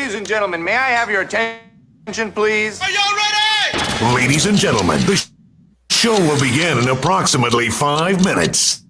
Ladies and gentlemen, may I have your attention, please? Are y'all ready? Ladies and gentlemen, the show will begin in approximately 5 minutes.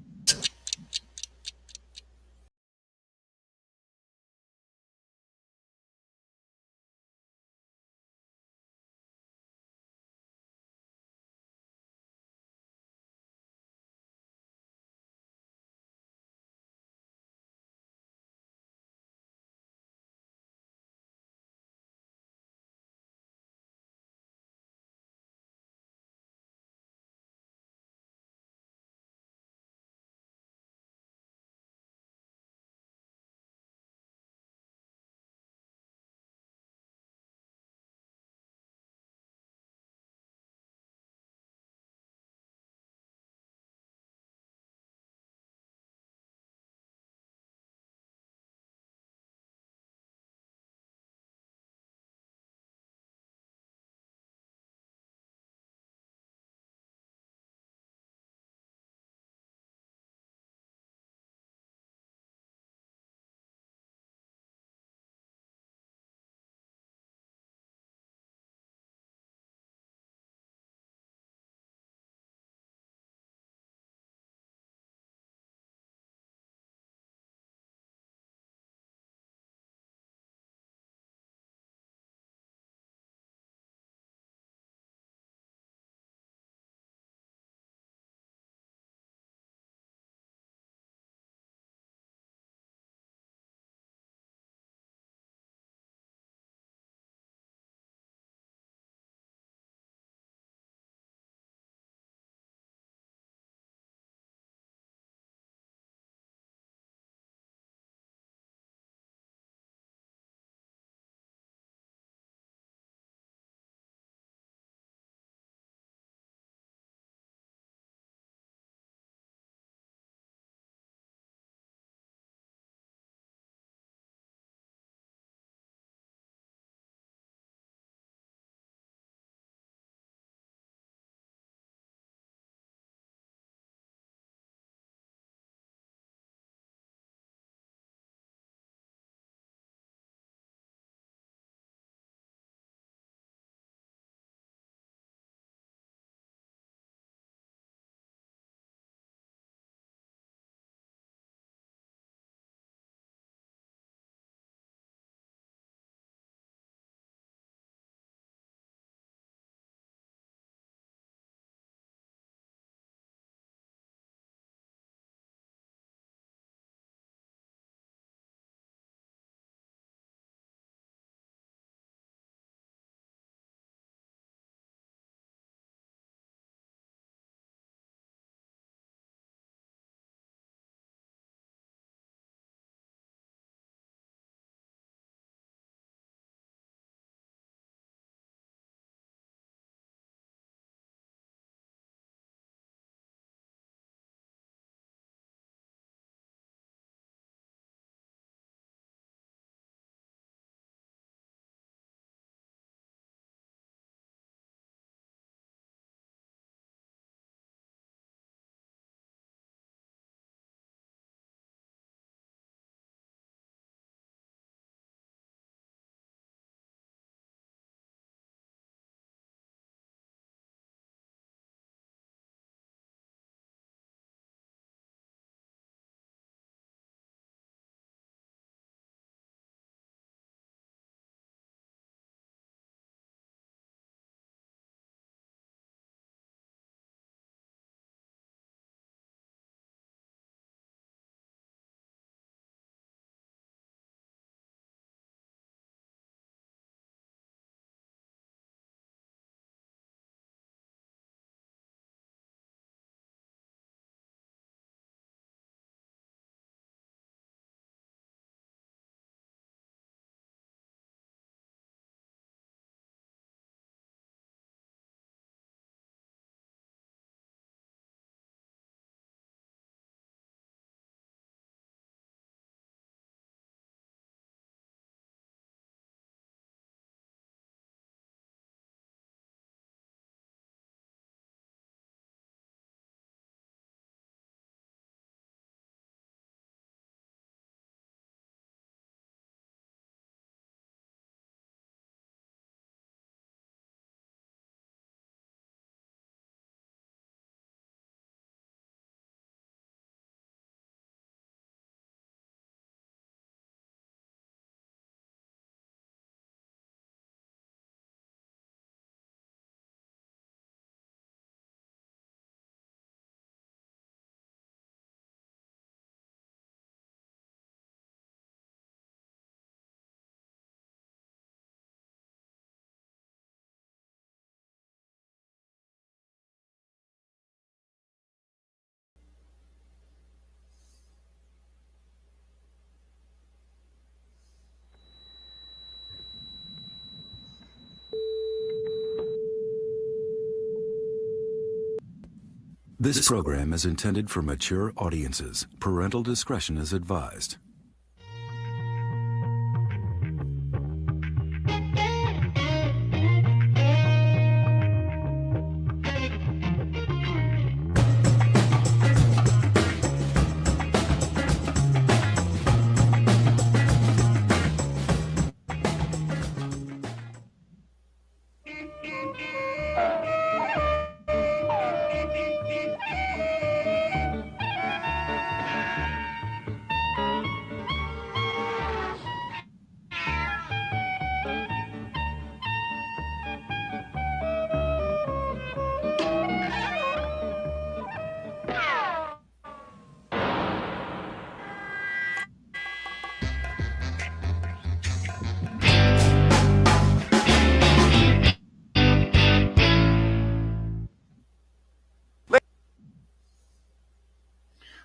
This program is intended for mature audiences. Parental discretion is advised.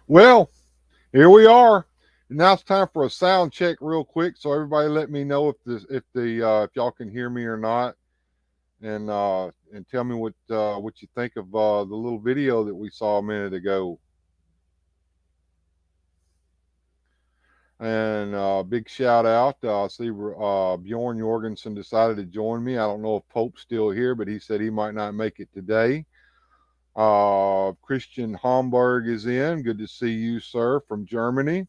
Well, here we are. Now it's time for a sound check real quick. So everybody let me know if y'all can hear me or not. And tell me what you think of the little video that we saw a minute ago. And big shout out. I see Bjorn Jorgensen decided to join me. I don't know if Pope's still here, but he said he might not make it today. Christian Homburg is in. Good to see you, sir, from Germany.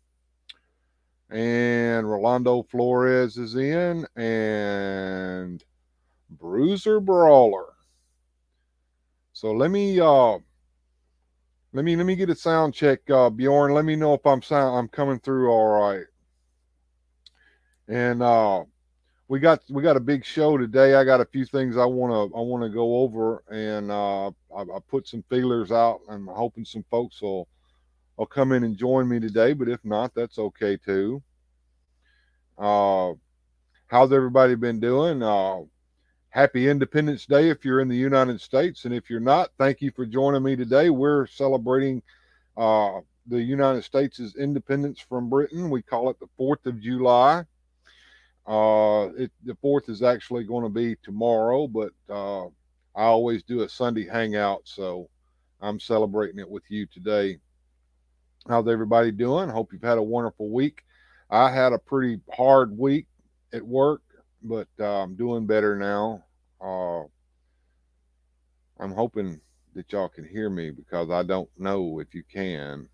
And Rolando Flores is in. And Bruiser Brawler. So let me get a sound check, Bjorn. Let me know if I'm coming through all right. And we got a big show today. I got a few things I wanna go over, and I put some feelers out. I'm hoping some folks will come in and join me today, but if not, that's okay too. How's everybody been doing? Happy Independence Day if you're in the United States, and if you're not, thank you for joining me today. We're celebrating the United States' independence from Britain. We call it the 4th of July. The 4th is actually going to be tomorrow, but I always do a Sunday hangout, so I'm celebrating it with you today. How's everybody doing? Hope you've had a wonderful week. I had a pretty hard week at work, but I'm doing better now. I'm hoping that y'all can hear me, because I don't know if you can.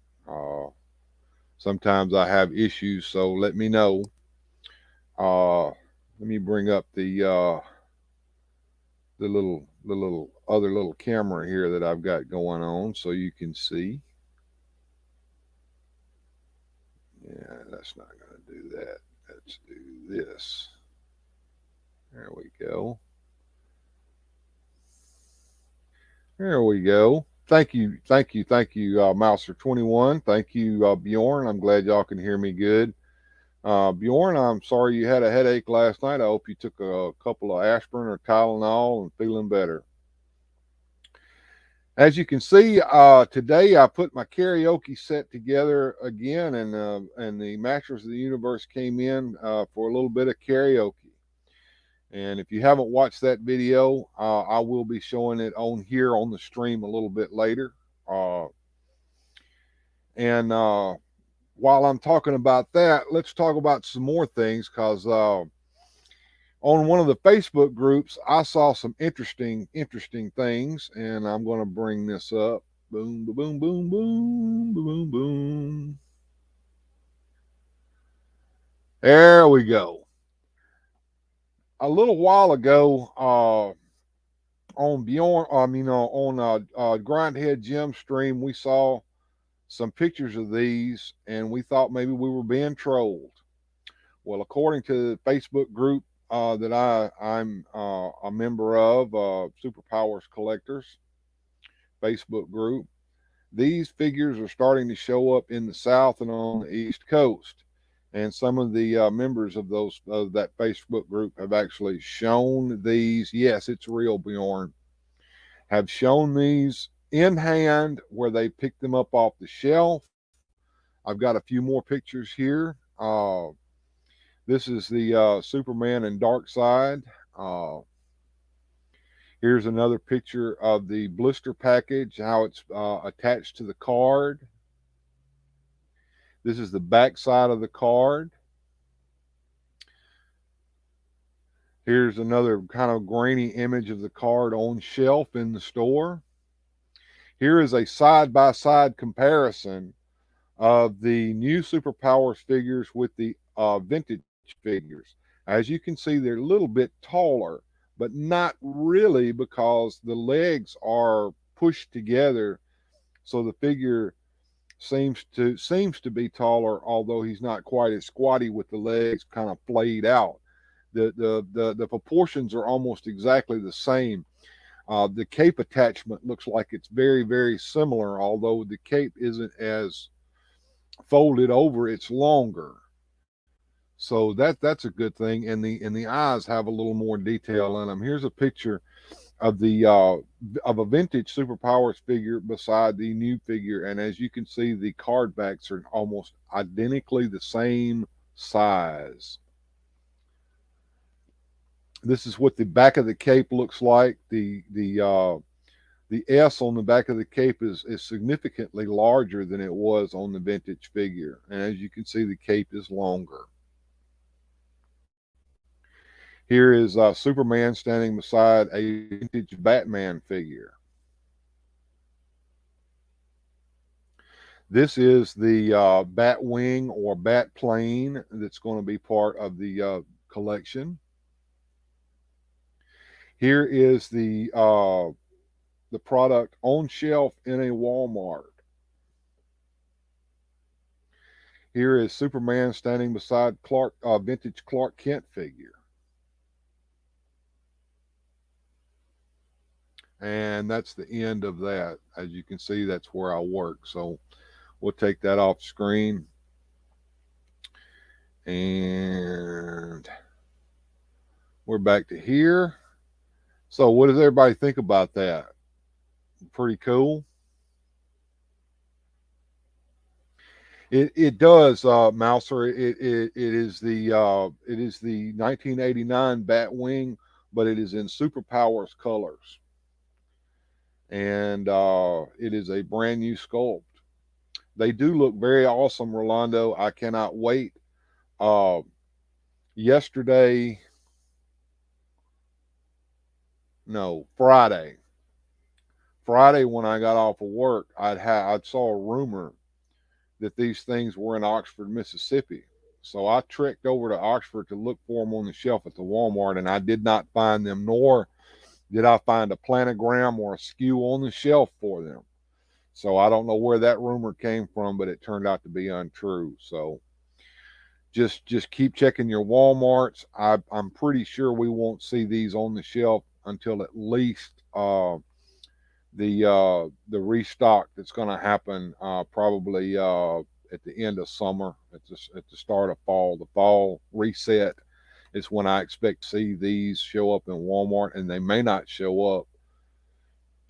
Sometimes I have issues, so let me know. Let me bring up the other little camera here that I've got going on so you can see. Yeah, that's not going to do that. Let's do this. There we go. There we go. Thank you, Mouser21. Thank you, Bjorn. I'm glad y'all can hear me good. Bjorn, I'm sorry you had a headache last night. I hope you took a couple of aspirin or Tylenol and feeling better. As you can see, today I put my karaoke set together again, and the Masters of the Universe came in for a little bit of karaoke. And if you haven't watched that video, I will be showing it on here on the stream a little bit later. While I'm talking about that, let's talk about some more things, because on one of the Facebook groups, I saw some interesting things, and I'm going to bring this up. Boom, boom, boom, boom, boom, boom. There we go. A little while ago, on Grindhead Jim stream, we saw some pictures of these, and we thought maybe we were being trolled. Well, according to the Facebook group that I'm a member of, Super Powers Collectors Facebook group, these figures are starting to show up in the South and on the East Coast. And some of the members of that Facebook group have actually shown these. Yes, it's real, Bjorn. Have shown these in hand where they picked them up off the shelf. I've got a few more pictures here. This is the Superman and Darkseid. Here's another picture of the blister package, how it's attached to the card. This is the back side of the card. Here's another kind of grainy image of the card on shelf in the store. Here is a side-by-side comparison of the new Super Powers figures with the vintage figures. As you can see, they're a little bit taller, but not really, because the legs are pushed together, so the figure seems to be taller, although he's not quite as squatty with the legs kind of flayed out. The proportions are almost exactly the same. The cape attachment looks like it's very, very similar, although the cape isn't as folded over, it's longer. So that's a good thing, and the eyes have a little more detail in them. Here's a picture of the of a vintage Super Powers figure beside the new figure, and as you can see, the card backs are almost identically the same size. This is what the back of the cape looks like. The S on the back of the cape is significantly larger than it was on the vintage figure, and as you can see, the cape is longer. Here is Superman standing beside a vintage Batman figure. This is the bat wing or bat plane that's going to be part of the collection. Here is the product on shelf in a Walmart. Here is Superman standing beside vintage Clark Kent figure. And that's the end of that. As you can see, that's where I work. So we'll take that off screen. And we're back to here. So what does everybody think about that? Pretty cool. It does, Mouser. It is the 1989 Batwing, but it is in Super Powers colors. And it is a brand new sculpt. They do look very awesome, Rolando. I cannot wait. Friday when I got off of work, I saw a rumor that these things were in Oxford, Mississippi. So I trekked over to Oxford to look for them on the shelf at the Walmart, and I did not find them, nor did I find a planogram or a SKU on the shelf for them. So I don't know where that rumor came from, but it turned out to be untrue. So just keep checking your Walmarts. I'm pretty sure we won't see these on the shelf until at least the restock that's going to happen probably at the end of summer, at the start of fall. The fall reset is when I expect to see these show up in Walmart, and they may not show up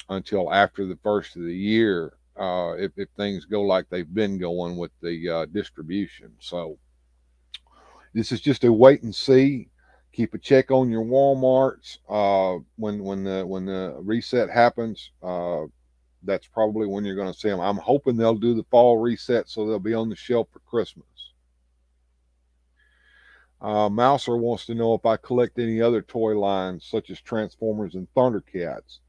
until after the first of the year if things go like they've been going with the distribution. So this is just a wait and see. Keep a check on your Walmarts. When the reset happens, that's probably when you're going to see them. I'm hoping they'll do the fall reset so they'll be on the shelf for Christmas. Mouser wants to know if I collect any other toy lines such as Transformers and Thundercats.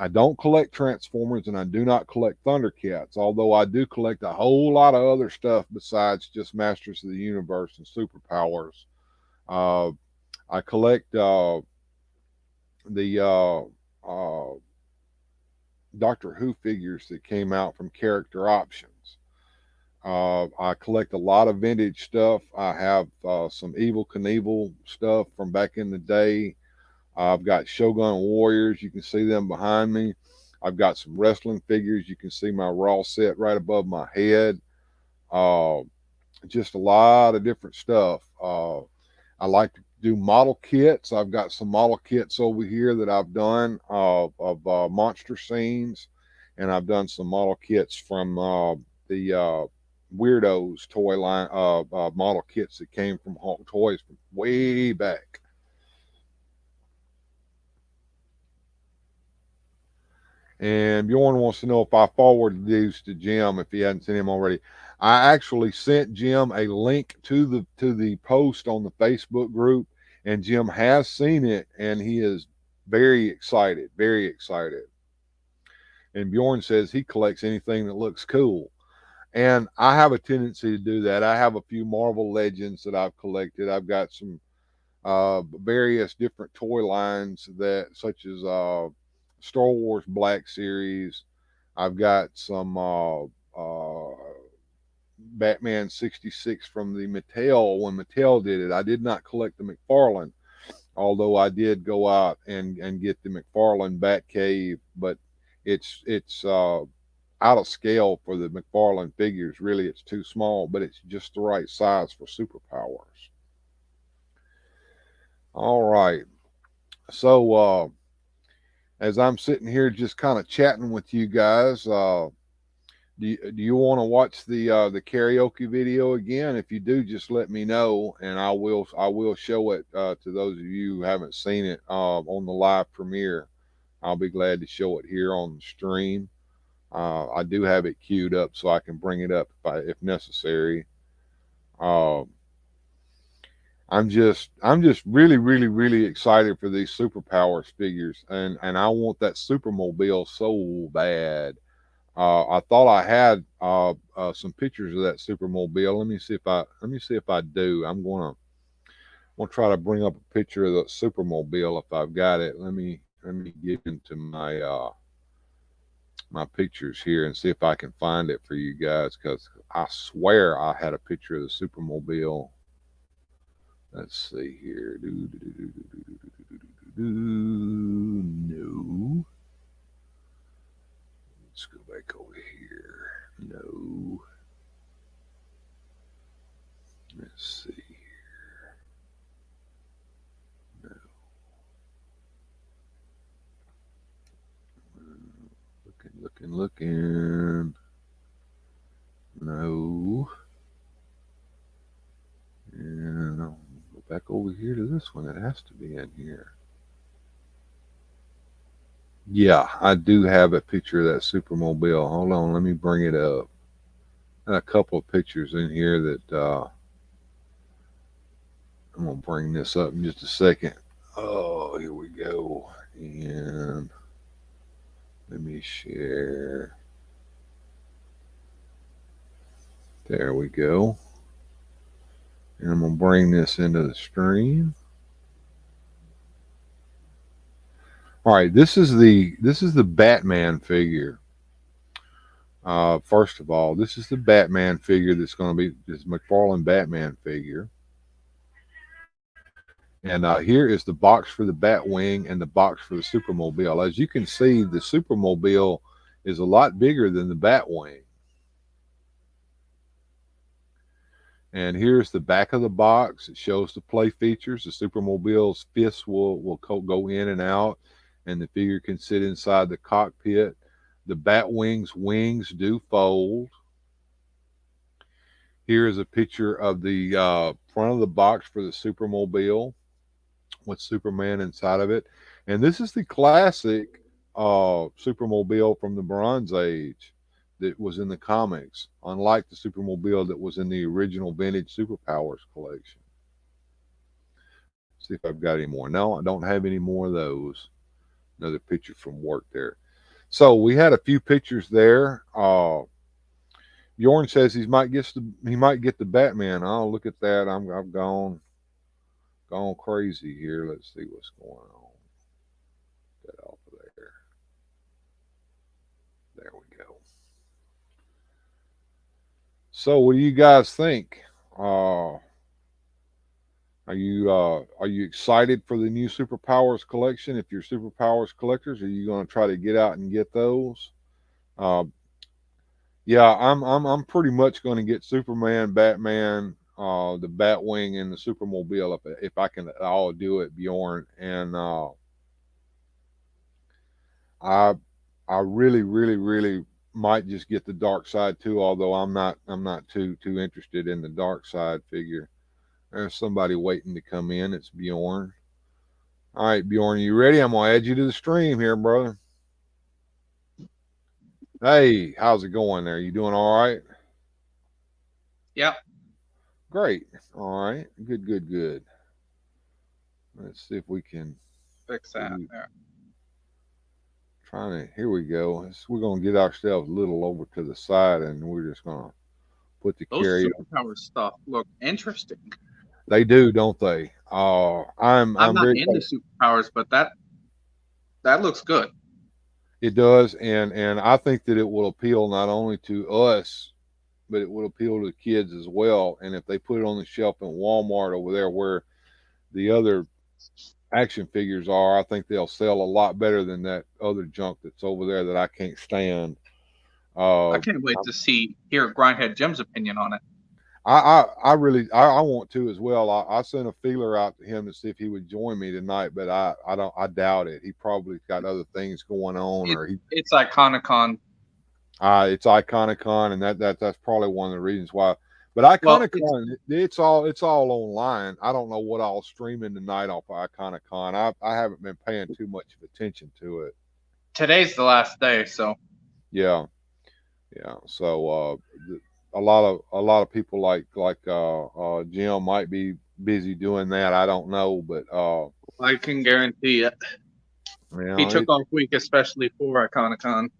I don't collect Transformers and I do not collect Thundercats, although I do collect a whole lot of other stuff besides just Masters of the Universe and Super Powers. I collect the Doctor Who figures that came out from Character Options. I collect a lot of vintage stuff. I have some Evel Knievel stuff from back in the day. I've got Shogun Warriors. You can see them behind me. I've got some wrestling figures. You can see my Raw set right above my head. Just a lot of different stuff. I like to do model kits. I've got some model kits over here that I've done of monster scenes, and I've done some model kits from the Weirdos toy line, model kits that came from Hawk Toys from way back. And Bjorn wants to know if I forwarded these to Jim if he hadn't seen him already. I actually sent Jim a link to the post on the Facebook group, and Jim has seen it, and he is very excited, very excited. And Bjorn says he collects anything that looks cool. And I have a tendency to do that. I have a few Marvel Legends that I've collected. I've got some various different toy lines that, such as Star Wars Black Series. I've got some Batman 66 from the Mattel when Mattel did it. I did not collect the McFarlane, although I did go out and get the McFarlane Batcave, but it's out of scale for the McFarlane figures. Really, it's too small, but it's just the right size for superpowers. All right. So as I'm sitting here just kind of chatting with you guys, do you want to watch the karaoke video again? If you do, just let me know, and I will show it to those of you who haven't seen it on the live premiere. I'll be glad to show it here on the stream. I do have it queued up so I can bring it up if necessary. I'm just really, really, really excited for these Superpowers figures, and I want that Supermobile so bad. I thought I had some pictures of that Supermobile. Let me see if I do. I'm gonna try to bring up a picture of the Supermobile if I've got it. Let me get into my my pictures here and see if I can find it for you guys, because I swear I had a picture of the Supermobile. Let's see here. No. Let's go back over here. No. Let's see here. No. Looking. No. And I'll go back over here to this one. It has to be in here. Yeah, I do have a picture of that Supermobile. Hold on, let me bring it up. A couple of pictures in here that I'm gonna bring this up in just a second. Oh, here we go. And let me share. There we go. And I'm gonna bring this into the stream. All right, this is the Batman figure. First of all, this is the Batman figure that's going to be this McFarlane Batman figure. And here is the box for the Batwing and the box for the Supermobile. As you can see, the Supermobile is a lot bigger than the Batwing. And here's the back of the box. It shows the play features. The Supermobile's fists will go in and out, and the figure can sit inside the cockpit. The Batwing's wings do fold. Here is a picture of the front of the box for the Supermobile with Superman inside of it. And this is the classic Supermobile from the Bronze Age that was in the comics, unlike the Supermobile that was in the original vintage Superpowers collection. See if I've got any more. No, I don't have any more of those. Another picture from work there. So we had a few pictures there. Bjorn says he might get the Batman. Oh, look at that. I've gone crazy here. Let's see what's going on. Get that off of there. There we go. So what do you guys think? Are you excited for the new Superpowers collection? If you're Superpowers collectors, are you going to try to get out and get those? Yeah, I'm pretty much going to get Superman, Batman, the Batwing, and the Supermobile if I can all do it, Bjorn. And I really might just get the Dark Side too, although I'm not too interested in the Dark Side figure. There's somebody waiting to come in. It's Bjorn. All right, Bjorn, you ready? I'm gonna add you to the stream here, brother. Hey, how's it going there? You doing all right? Yep. Great. All right. Good, good, good. Let's see if we can Fix that there. here we go. We're going to get ourselves a little over to the side and we're just going to put the Those carry. superpower stuff look interesting. They do, don't they? I'm I'm not very, into superpowers, but that looks good. it does. And I think that it will appeal not only to us, but it would appeal to the kids as well. And if they put it on the shelf in Walmart over there where the other action figures are, I think they'll sell a lot better than that other junk that's over there that I can't stand. I can't wait to hear Grindhead Jim's opinion on it. I really I want to as well. I sent a feeler out to him to see if he would join me tonight, but I doubt it. He probably got other things going on, or it's Iconicon. It's Iconicon, and that's probably one of the reasons why. But Iconicon, it's all online. I don't know what I'll streaming tonight off of Iconicon. I haven't been paying too much of attention to it. Today's the last day, so yeah. So a lot of people like Jim might be busy doing that. I don't know, but I can guarantee it. He took off week especially for Iconicon.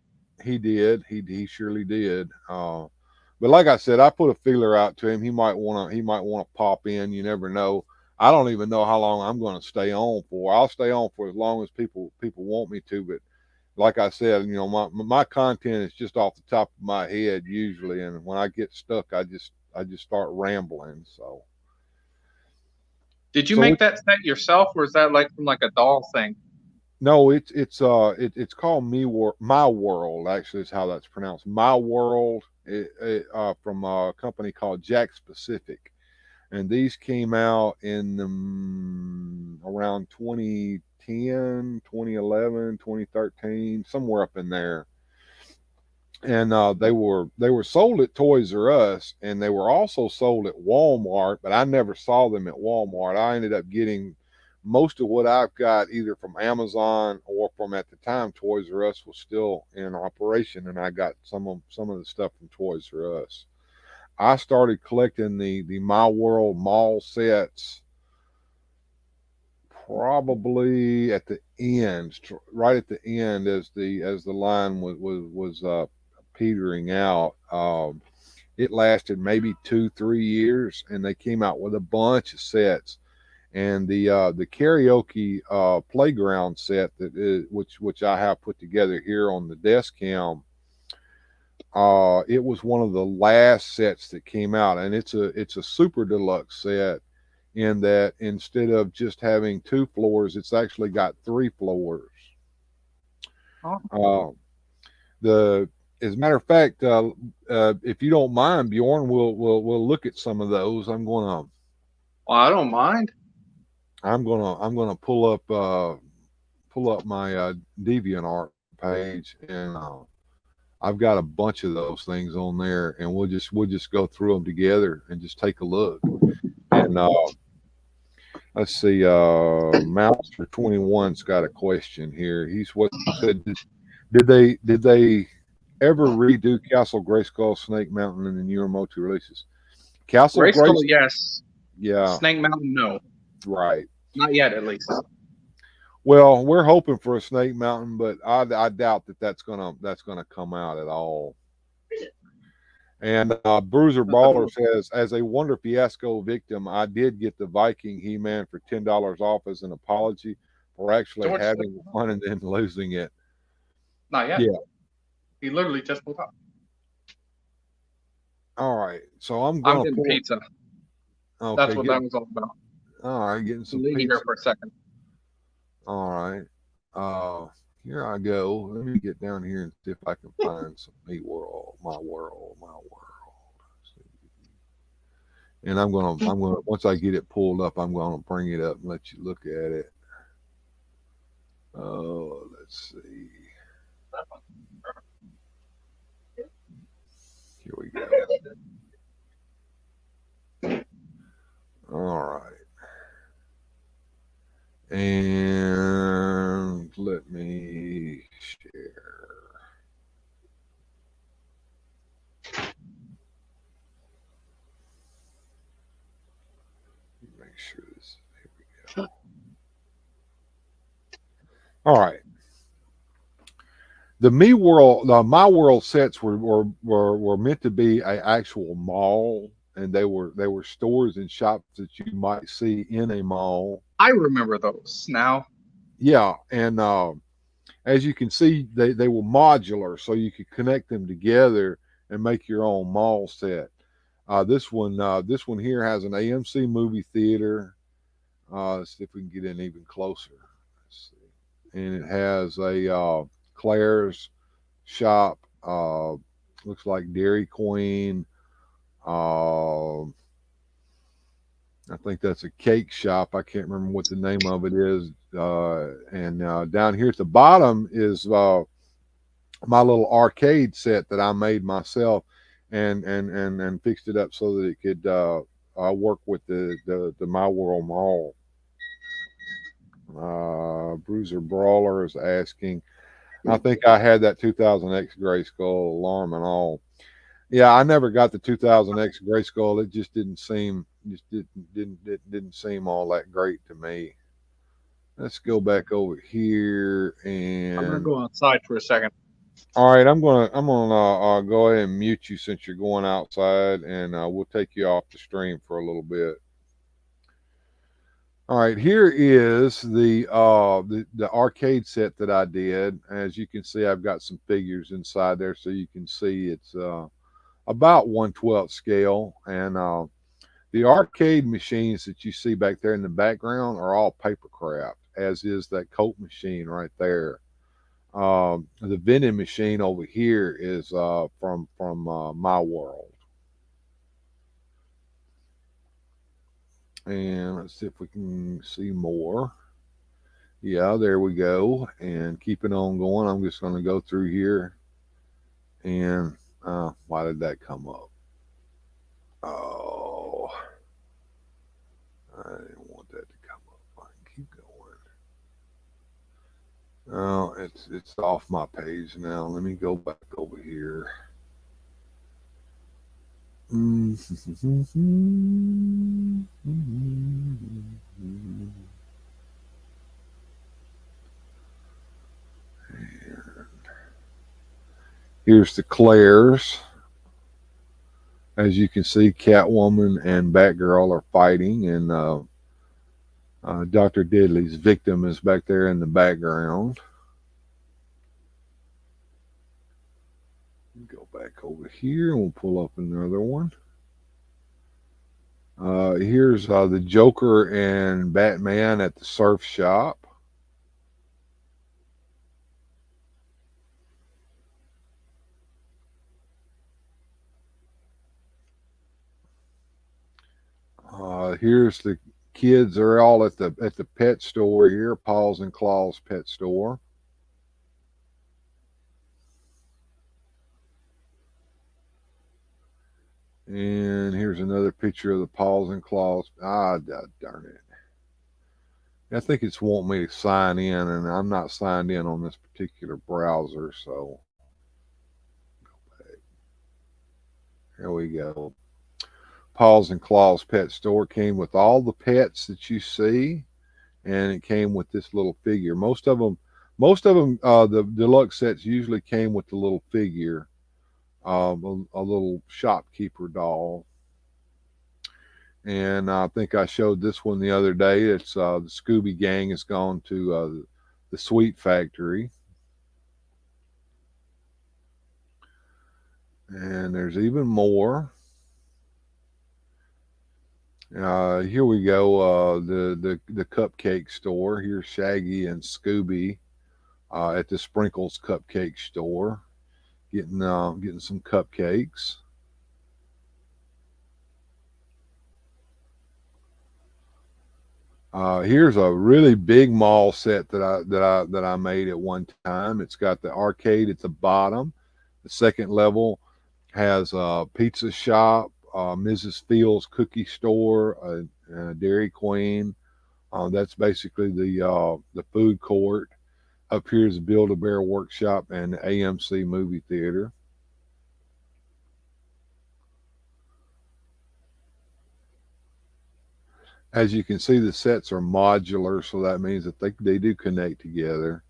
He did. He surely did. But like I said, I put a feeler out to him. He might want to pop in. You never know. I don't even know how long I'm going to stay on for. I'll stay on for as long as people want me to. But like I said, my content is just off the top of my head usually, and when I get stuck, I just start rambling. So. Did you make that set yourself, or is that like from like a doll thing? No, it's called My World. Actually, is how that's pronounced. My World, from a company called Jack Specific, and these came out in around 2010, 2011, 2013, somewhere up in there. And they were sold at Toys R Us, and they were also sold at Walmart, but I never saw them at Walmart. I ended up getting most of what I've got either from Amazon or from, at the time, Toys R Us was still in operation, and I got some of the stuff from Toys R Us. I started collecting the My World mall sets probably at the end, right at the end, as the line was petering out. It lasted maybe 2-3 years, and they came out with a bunch of sets. And the karaoke playground set which I have put together here on the desk cam, it was one of the last sets that came out, and it's a super deluxe set in that instead of just having 2 floors, it's actually got 3 floors. As a matter of fact, if you don't mind, Bjorn, we'll look at some of those. Well, I don't mind. I'm gonna pull up my DeviantArt page, and I've got a bunch of those things on there, and we'll just go through them together and just take a look. And let's see, Mouse for 21's got a question here. He's said, did they ever redo Castle Grayskull, Snake Mountain in the newer multi releases? Castle Grayskull, yes. Yeah. Snake Mountain, no. Right. Not yet, at least. Well, we're hoping for a Snake Mountain, but I doubt that's gonna come out at all. And Bruiser Baller says, as a Wonder Fiasco victim, I did get the Viking He-Man for $10 off as an apology for actually having fun and then losing it. Not yet. Yeah. He literally just pulled up. All right, so I'm getting pizza. Okay, that's what that was all about. All right, getting some pizza. Here for a second. All right. Here I go. Let me get down here and see if I can find some My World. And I'm gonna once I get it pulled up, I'm gonna bring it up and let you look at it. Oh, let's see. Here we go. All right. And let me share. Make sure this. Here we go. All right. The My World sets were meant to be an actual mall, and they were stores and shops that you might see in a mall. I remember those now. Yeah, and as you can see, they were modular, so you could connect them together and make your own mall set. This one here has an AMC movie theater. Let's see if we can get in even closer. Let's see. And it has a Claire's shop. Looks like Dairy Queen. I think that's a cake shop. I can't remember what the name of it is. And down here at the bottom is my little arcade set that I made myself, and fixed it up so that it could work with the My World Mall. Bruiser Brawler is asking. I think I had that 2000X Grayskull alarm and all. Yeah, I never got the 2000X Grayskull. It just didn't seem all that great to me. Let's go back over here, and I'm gonna go outside for a second. all right, I'm gonna go ahead and mute you since you're going outside, and we'll take you off the stream for a little bit. All right, here is the arcade set that I did. As you can see, I've got some figures inside there, so you can see it's about 1/12 scale, and the arcade machines that you see back there in the background are all paper craft, as is that Coke machine right there. The vending machine over here is from My World. And let's see if we can see more. Yeah, there we go. And keep it on going. I'm just going to go through here. And why did that come up? Oh, I didn't want that to come up. I can keep going. Oh, it's off my page now. Let me go back over here. Here's the Claire's. As you can see, Catwoman and Batgirl are fighting, and Dr. Deadly's victim is back there in the background. Go back over here, and we'll pull up another one. Here's the Joker and Batman at the surf shop. Here's the kids. They're all at the pet store here, Paws and Claws Pet Store. And here's another picture of the Paws and Claws. Ah, darn it. I think it's wanting me to sign in, and I'm not signed in on this particular browser, so go back. There we go. Paws and Claws Pet Store came with all the pets that you see, and it came with this little figure. Most of them, the deluxe sets usually came with the little figure, a little shopkeeper doll. And I think I showed this one the other day. It's the Scooby Gang has gone to the Sweet Factory. And there's even more. Here we go. The cupcake store. Here's Shaggy and Scooby at the Sprinkles Cupcake store, getting some cupcakes. Here's a really big mall set that I made at one time. It's got the arcade at the bottom. The second level has a pizza shop, Mrs. Fields cookie store, Dairy Queen. That's basically the food court. Up here is the Build-A-Bear Workshop and the AMC Movie Theater. As you can see, the sets are modular, so that means that they do connect together.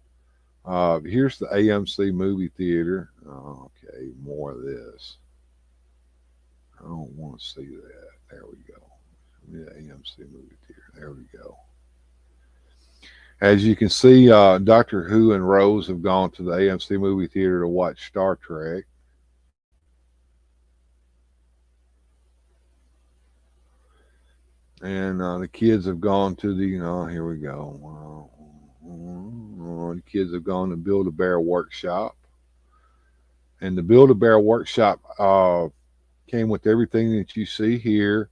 Here's the AMC Movie Theater. Okay, more of this. I don't want to see that. There we go. The AMC Movie Theater. There we go. As you can see, Doctor Who and Rose have gone to the AMC Movie Theater to watch Star Trek. And the kids have gone to the, here we go. The kids have gone to Build-A-Bear Workshop. And the Build-A-Bear Workshop came with everything that you see here.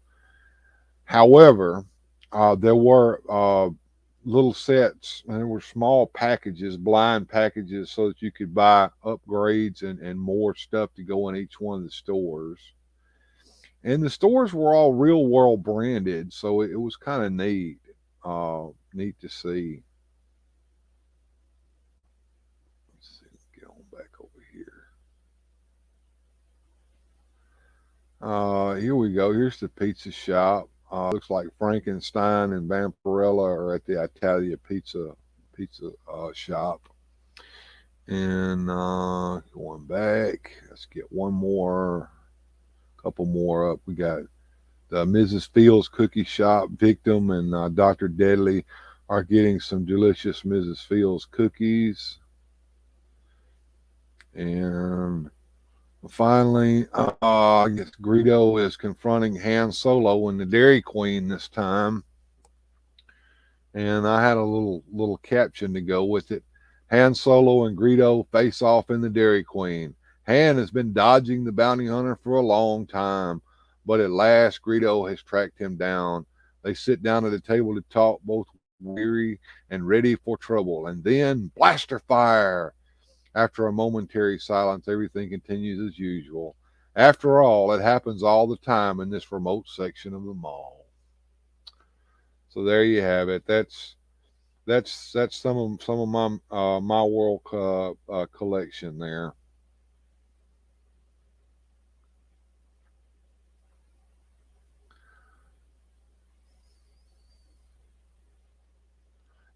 However, there were little sets, and there were small packages, blind packages, so that you could buy upgrades and more stuff to go in each one of the stores. And the stores were all Real World branded, so it was kind of neat, neat to see. Let's see, get on back over here. Here we go. Here's the pizza shop. Looks like Frankenstein and Vampirella are at the Italia pizza shop. And going back, let's get one more. Couple more up. We got the Mrs. Fields cookie shop. Victim and Dr. Deadly are getting some delicious Mrs. Fields cookies. And finally, I guess Greedo is confronting Han Solo and the Dairy Queen this time. And I had a little caption to go with it. Han Solo and Greedo face off in the Dairy Queen. Han has been dodging the bounty hunter for a long time, but at last Greedo has tracked him down. They sit down at a table to talk, both weary and ready for trouble. And then blaster fire. After a momentary silence, everything continues as usual. After all, it happens all the time in this remote section of the mall. So there you have it. That's some of my My World collection there.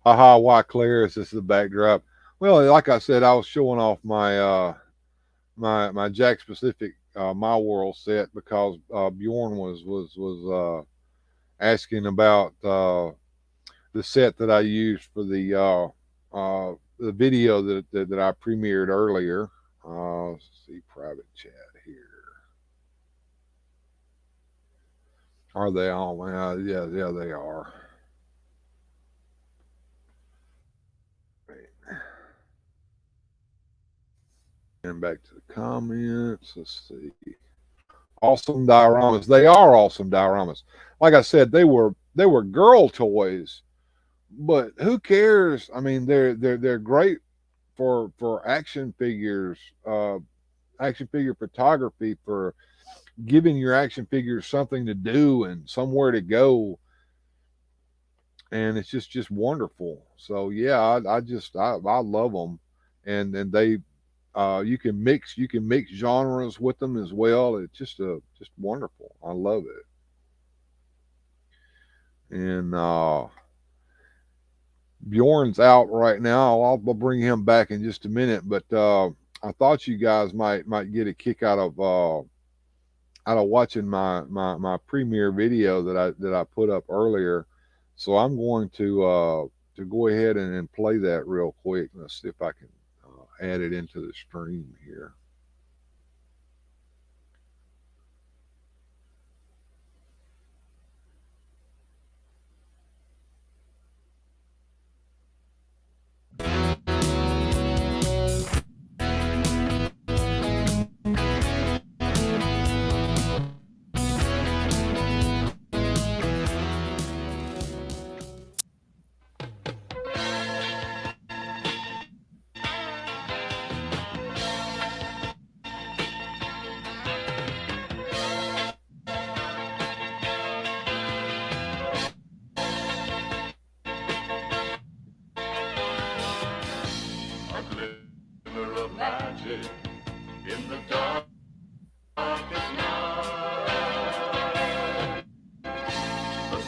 Haha, why Claire is this the backdrop? Well, like I said, I was showing off my my Jack Specific My World set because Bjorn was asking about the set that I used for the video that I premiered earlier. Let's see, private chat here. Are they all? Yeah, they are. And back to the comments. Let's see. Awesome dioramas. They are awesome dioramas. Like I said, they were girl toys, but who cares? I mean, they're great for action figures, action figure photography, for giving your action figures something to do and somewhere to go. And it's just wonderful. So yeah, I love them, and they you can mix genres with them as well. It's just wonderful. I love it. And Bjorn's out right now. I'll bring him back in just a minute. But I thought you guys might get a kick out of watching my premiere video that I put up earlier. So I'm going to go ahead and play that real quick. Let's see if I can add it into the stream here.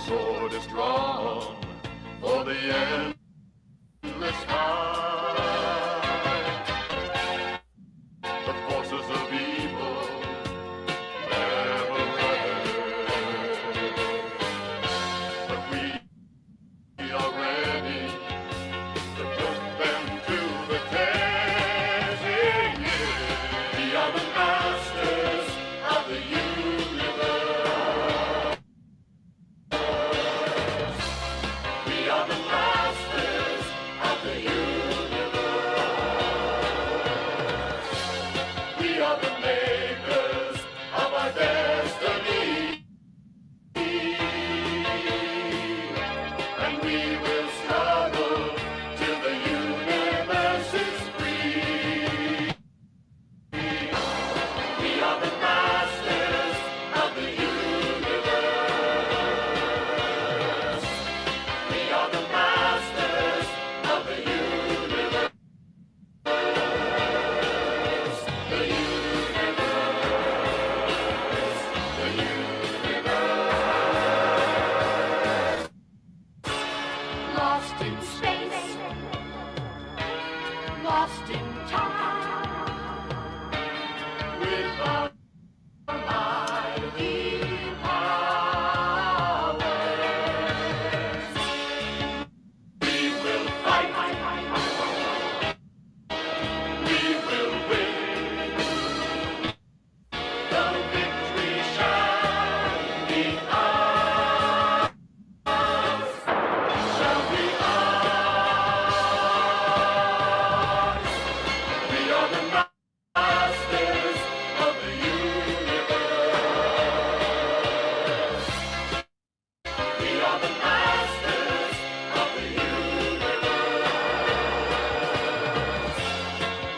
sword is drawn for the endless fight. The forces of evil never rest, but we are ready to put them to the test. Yeah, yeah. We are the masters of the universe. We are the masters of the universe. We are the makers of our destiny. And we will struggle till the universe is free. We are the masters of the universe. We are the masters of the universe. The universe. The universe. Lost in space, lost in time, With our mighty powers, we will fight. We will win. The victory shall be ours. Shall be ours. We are the masters of the universe. We are the masters of the universe.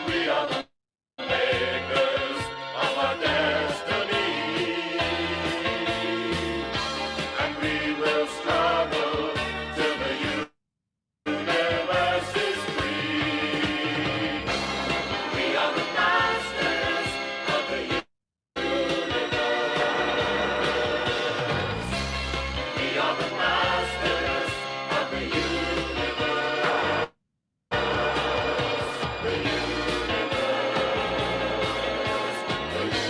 We are the makers of our destiny. And we will struggle till the universe is free. We are the masters of the universe. We are the masters of the universe. The universe. The universe.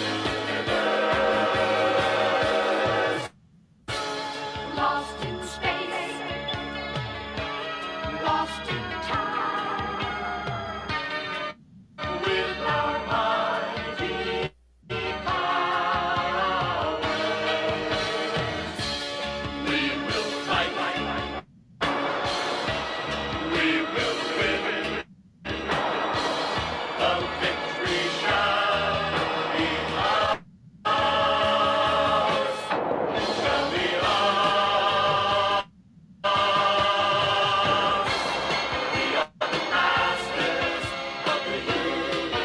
lost in space, lost in time, With our mighty powers, we will fight. We will win. The victory shall be ours. Shall be ours. We are the masters of the universe.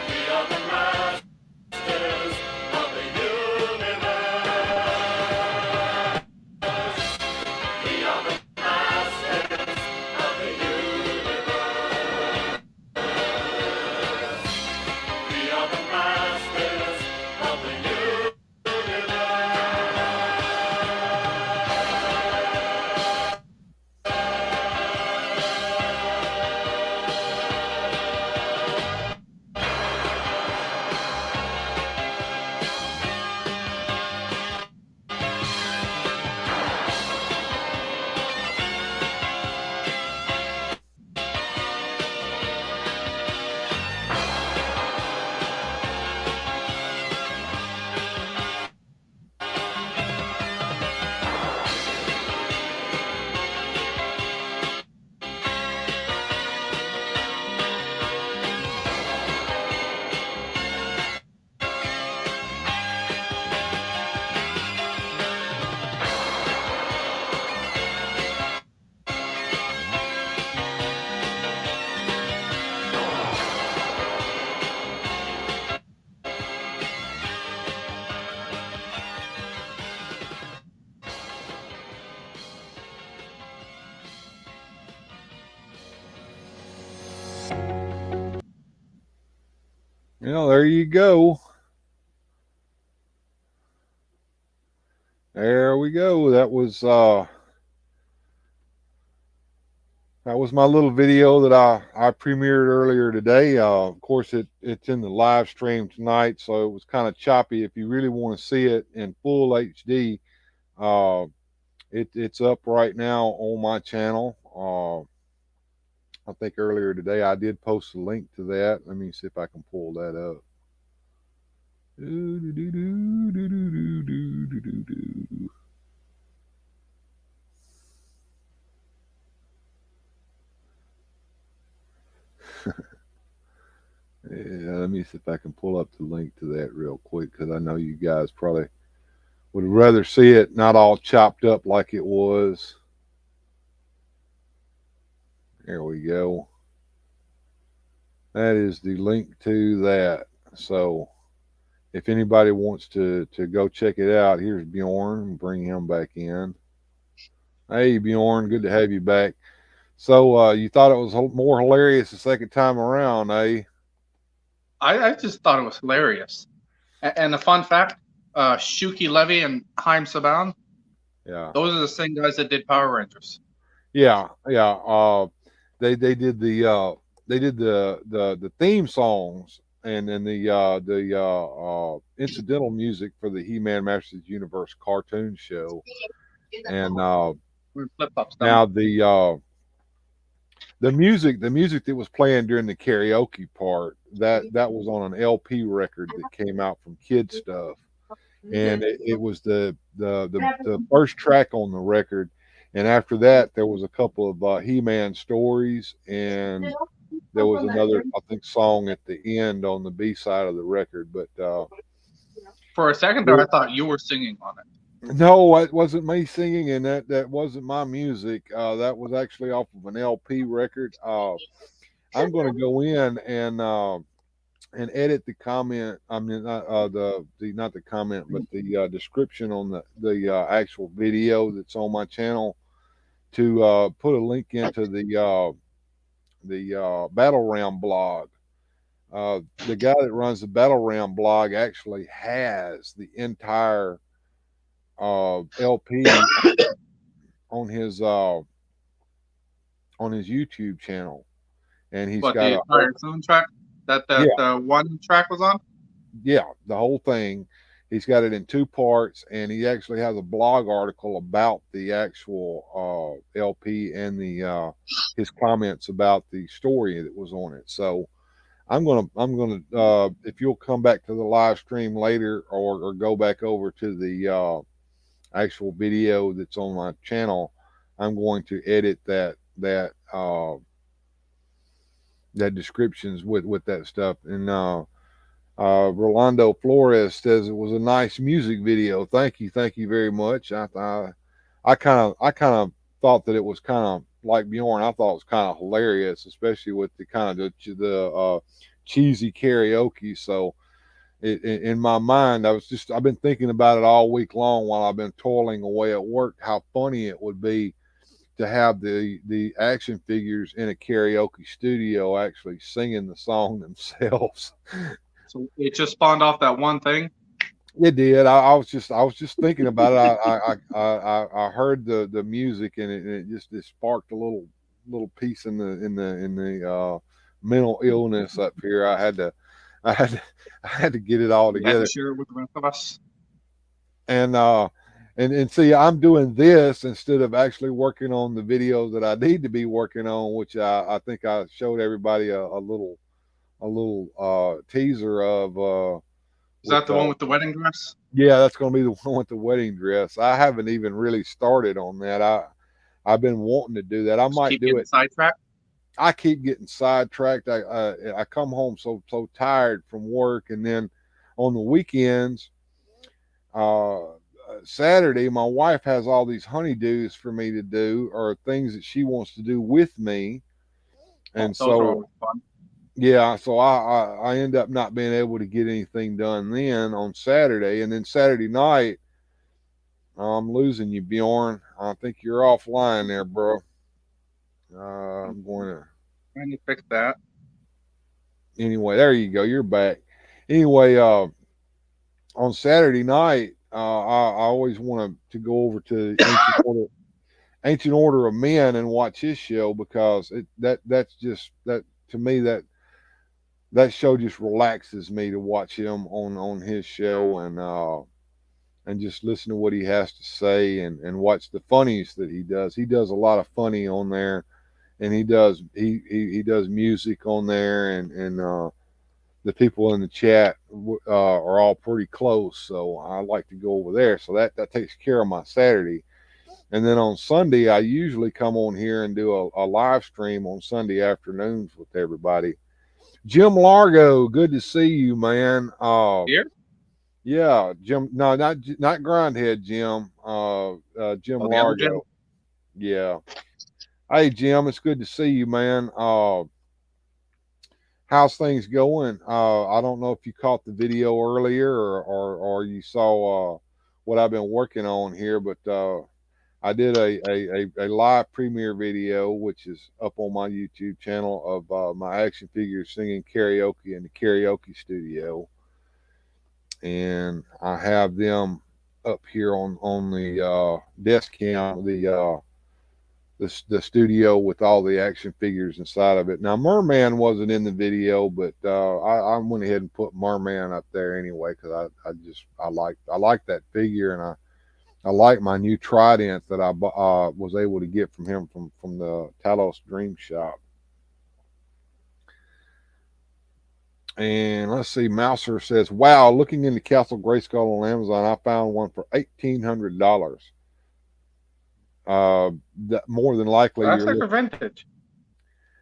We are the masters of the universe. We are the masters of the universe. We are the masters of the universe. You know, there you go. There we go. That was my little video that I premiered earlier today. Of course, it's in the live stream tonight, so it was kind of choppy. If you really want to see it in full HD, it's up right now on my channel. I think earlier today I did post a link to that. Let me see if I can pull that up. Yeah, let me see if I can pull up the link to that real quick, because I know you guys probably would rather see it not all chopped up like it was. There we go. That is the link to that. So if anybody wants to go check it out, here's Bjorn. Bring him back in. Hey, Bjorn, good to have you back. So you thought it was more hilarious the second time around, eh? I just thought it was hilarious. And a fun fact, Shuki Levy and Haim Saban, Yeah. those are the same guys that did Power Rangers. Yeah. They did the theme songs and then the incidental music for the He-Man Masters of the Universe cartoon show. And Flip-flops. now the music that was playing during the karaoke part, that was on an LP record that came out from Kid Stuff, and it was the first track on the record, and after that there was a couple of He-Man stories, and there was another, I think, song at the end on the B side of the record. But for a second there, I thought you were singing on it. no, it wasn't me singing, and that wasn't my music. That was actually off of an LP record. I'm going to go in and edit the comment. I mean, not the comment, but the description on the actual video that's on my channel to put a link into the Battle Round blog. The guy that runs the Battle Round blog actually has the entire LP on his YouTube channel, and he's got the entire soundtrack that the one track was on. Yeah, the whole thing. He's got it in 2 parts, and he actually has a blog article about the actual LP and the his comments about the story that was on it. So I'm gonna if you'll come back to the live stream later, or go back over to the actual video that's on my channel, I'm going to edit that descriptions with that stuff. And Rolando Flores says it was a nice music video. Thank you very much. I kind of thought that it was kind of like Bjorn. I thought it was kind of hilarious, especially with the kind of the cheesy karaoke. So in my mind, I've been thinking about it all week long while I've been toiling away at work, how funny it would be to have the action figures in a karaoke studio actually singing the song themselves. So it just spawned off that one thing. It did. I was just thinking about it. I heard the music, and it sparked a little piece in the mental illness up here. I had to get it all together. To share it with the rest of us. And see, I'm doing this instead of actually working on the videos that I need to be working on, which I think I showed everybody a little teaser of. Is that the one with the wedding dress? Yeah, that's going to be the one with the wedding dress. I haven't even really started on that. I've been wanting to do that. I might do it. Sidetracked. I keep getting sidetracked. I come home so tired from work, and then on the weekends, Saturday, my wife has all these honeydews for me to do, or things that she wants to do with me, and so yeah, so I end up not being able to get anything done then on Saturday, and then Saturday night, I'm losing you, Bjorn. I think you're offline there, bro. I'm going to fix that. Anyway, there you go. You're back. Anyway, on Saturday night, I always want to go over to Ancient Order of Men and watch his show, because that's just that to me, that show just relaxes me to watch him on his show, and just listen to what he has to say, and watch the funnies that he does. He does a lot of funny on there, and he does music on there, and the people in the chat are all pretty close, so I like to go over there. So that takes care of my Saturday. And then on Sunday, I usually come on here and do a live stream on Sunday afternoons with everybody. Jim Largo, good to see you, man. Here? Yeah, Jim. No, not Grindhead Jim. Jim Oh, the other Largo. Jim? Yeah. Hey, Jim, it's good to see you, man. How's things going? I don't know if you caught the video earlier, or you saw what I've been working on here, but I did a live premiere video, which is up on my YouTube channel, of my action figures singing karaoke in the karaoke studio, and I have them up here on the desk cam, the studio, with all the action figures inside of it. Now, Merman wasn't in the video, but I went ahead and put Merman up there anyway, because I like that figure, and I like my new trident that I was able to get from him from the Talos Dream Shop. And let's see, Mouser says, "Wow, looking into Castle Grayskull on Amazon, I found one for $1,800. That more than likely That's you're like a vintage.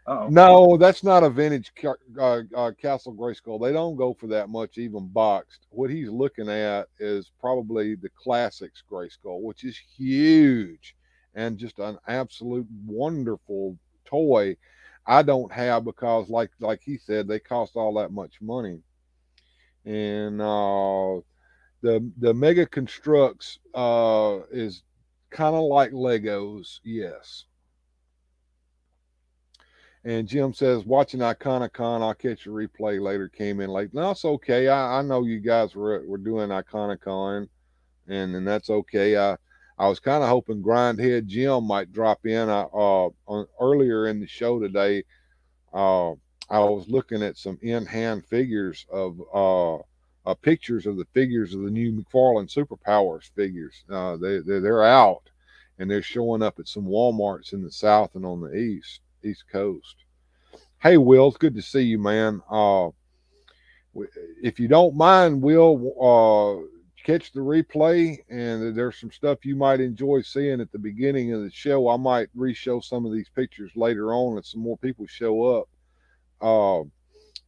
Uh-oh. No, that's not a vintage Castle Grayskull. They don't go for that much, even boxed. What he's looking at is probably the Classics Grayskull, which is huge and just an absolute wonderful toy. I don't have, because like he said, they cost all that much money. And the Mega Constructs is kind of like Legos, yes. And Jim says, watching Iconicon, I'll catch a replay later, came in late. No, it's okay. I know you guys were doing Iconicon, and that's okay. I was kind of hoping Grindhead Jim might drop in. Earlier in the show today, I was looking at some in-hand figures of pictures of the figures of the new McFarlane Super Powers figures. They're out, and they're showing up at some Walmarts in the South and on the East Coast. Hey, Will, it's good to see you, man. If you don't mind, Will, catch the replay, and there's some stuff you might enjoy seeing at the beginning of the show. I might re-show some of these pictures later on if some more people show up.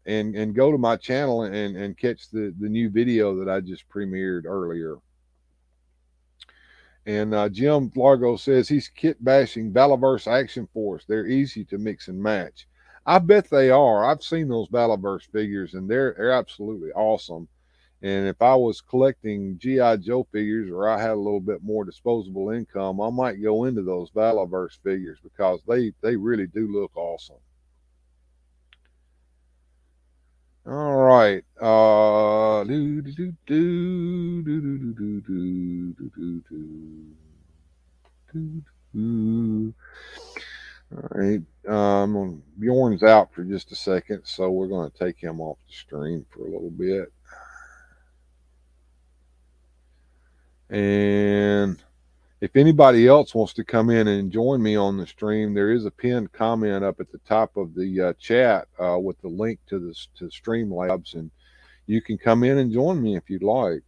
And go to my channel and catch the new video that I just premiered earlier. And Jim Largo says he's kit bashing Battleverse Action Force. They're easy to mix and match. I bet they are. I've seen those Battleverse figures, and they're absolutely awesome. And if I was collecting G.I. Joe figures, or I had a little bit more disposable income, I might go into those Battleverse figures, because they really do look awesome. All right. All right. Bjorn's out for just a second, so we're going to take him off the stream for a little bit. And if anybody else wants to come in and join me on the stream, there is a pinned comment up at the top of the chat with the link to Streamlabs, and you can come in and join me if you'd like.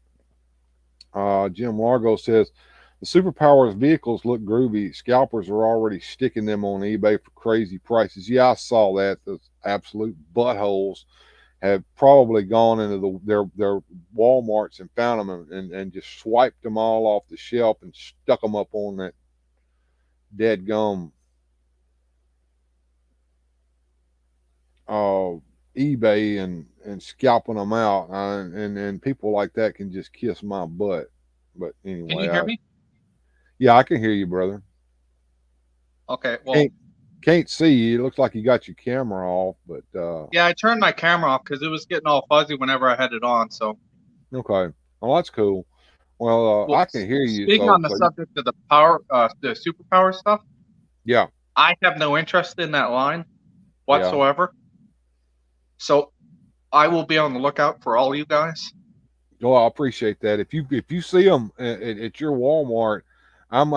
Jim Largo says, the Superpowers vehicles look groovy. Scalpers are already sticking them on eBay for crazy prices. Yeah, I saw that. Those absolute buttholes have probably gone into their Walmarts and found them and just swiped them all off the shelf and stuck them up on that dead gum eBay and scalping them out. And people like that can just kiss my butt. But anyway, Can you hear me? Yeah, I can hear you, brother. Okay. Well, can't see you. It looks like you got your camera off, but yeah, I turned my camera off because it was getting all fuzzy whenever I had it on. So okay. Well, that's cool. Well, Well, I can hear you. Speaking on the subject of the superpower stuff, yeah. I have no interest in that line whatsoever. So I will be on the lookout for all you guys. Oh, I appreciate that. If you see them at your Walmart, I'm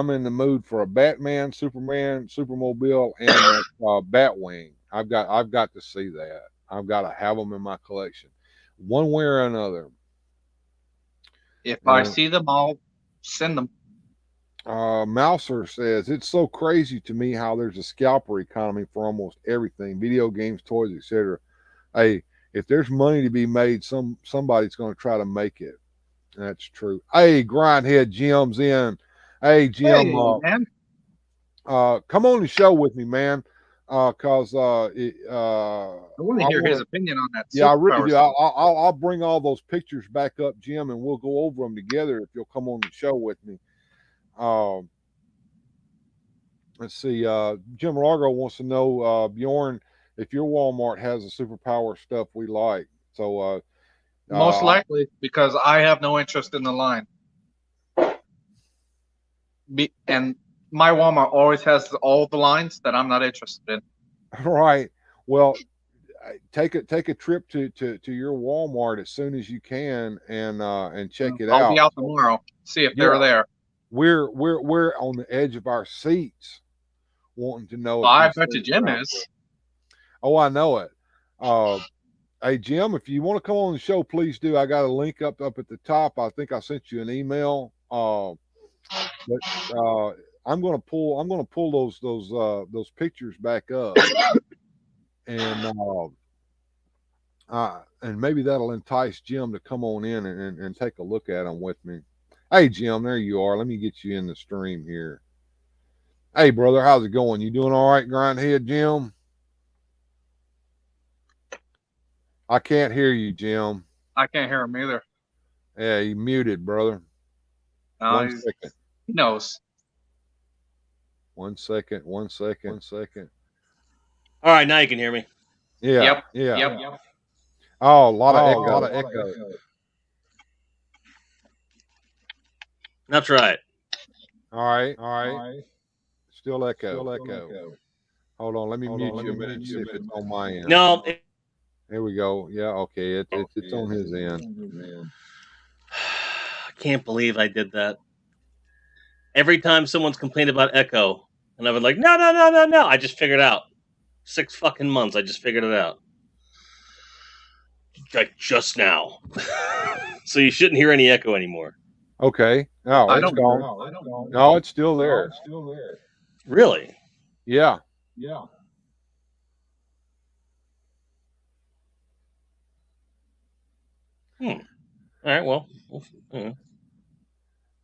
in the mood for a Batman, Superman, Supermobile, and that Batwing. I've got to see that. I've got to have them in my collection, one way or another. If I see them, I'll send them. Mouser says it's so crazy to me how there's a scalper economy for almost everything: video games, toys, etc. Hey, if there's money to be made, somebody's going to try to make it. That's true. Hey, Grindhead Jim's in. Hey, Jim, Hey, man. come on the show with me, man. Cause I want to hear his opinion on that. Yeah, I really superpower do. stuff. I'll bring all those pictures back up, Jim, and we'll go over them together if you'll come on the show with me. Let's see. Jim Largo wants to know, Bjorn, if your Walmart has the superpower stuff we like. So Most likely, because I have no interest in the line. And my Walmart always has all the lines that I'm not interested in. right. Well, take a trip to your Walmart as soon as you can and check it out. I'll be out tomorrow. See if they're there. We're on the edge of our seats, wanting to know. Well, I bet you Jim is. Oh, I know it. Hey, Jim, if you want to come on the show, please do. I got a link up at the top. I think I sent you an email. But I'm gonna pull those pictures back up, and maybe that'll entice Jim to come on in and take a look at them with me. Hey, Jim, there you are. Let me get you in the stream here. Hey, brother, how's it going? You doing all right, Grindhead Jim? I can't hear you, Jim. I can't hear him either. Yeah, you muted, brother. One second. He knows. One second. All right, now you can hear me. Yeah. Yep. Yeah. Yep. Oh, a lot of echo. That's right. All right. Still echo. Hold on, let me mute you a minute and see if it's on my end. No. There we go. Yeah, okay. It's on his end. I can't believe I did that. Every time someone's complained about echo, and I was like, no. I just figured it out. 6 fucking months, I just figured it out. Like, just now. So you shouldn't hear any echo anymore. Okay. No, it's gone. No, it's still there. Really? Yeah. All right, well.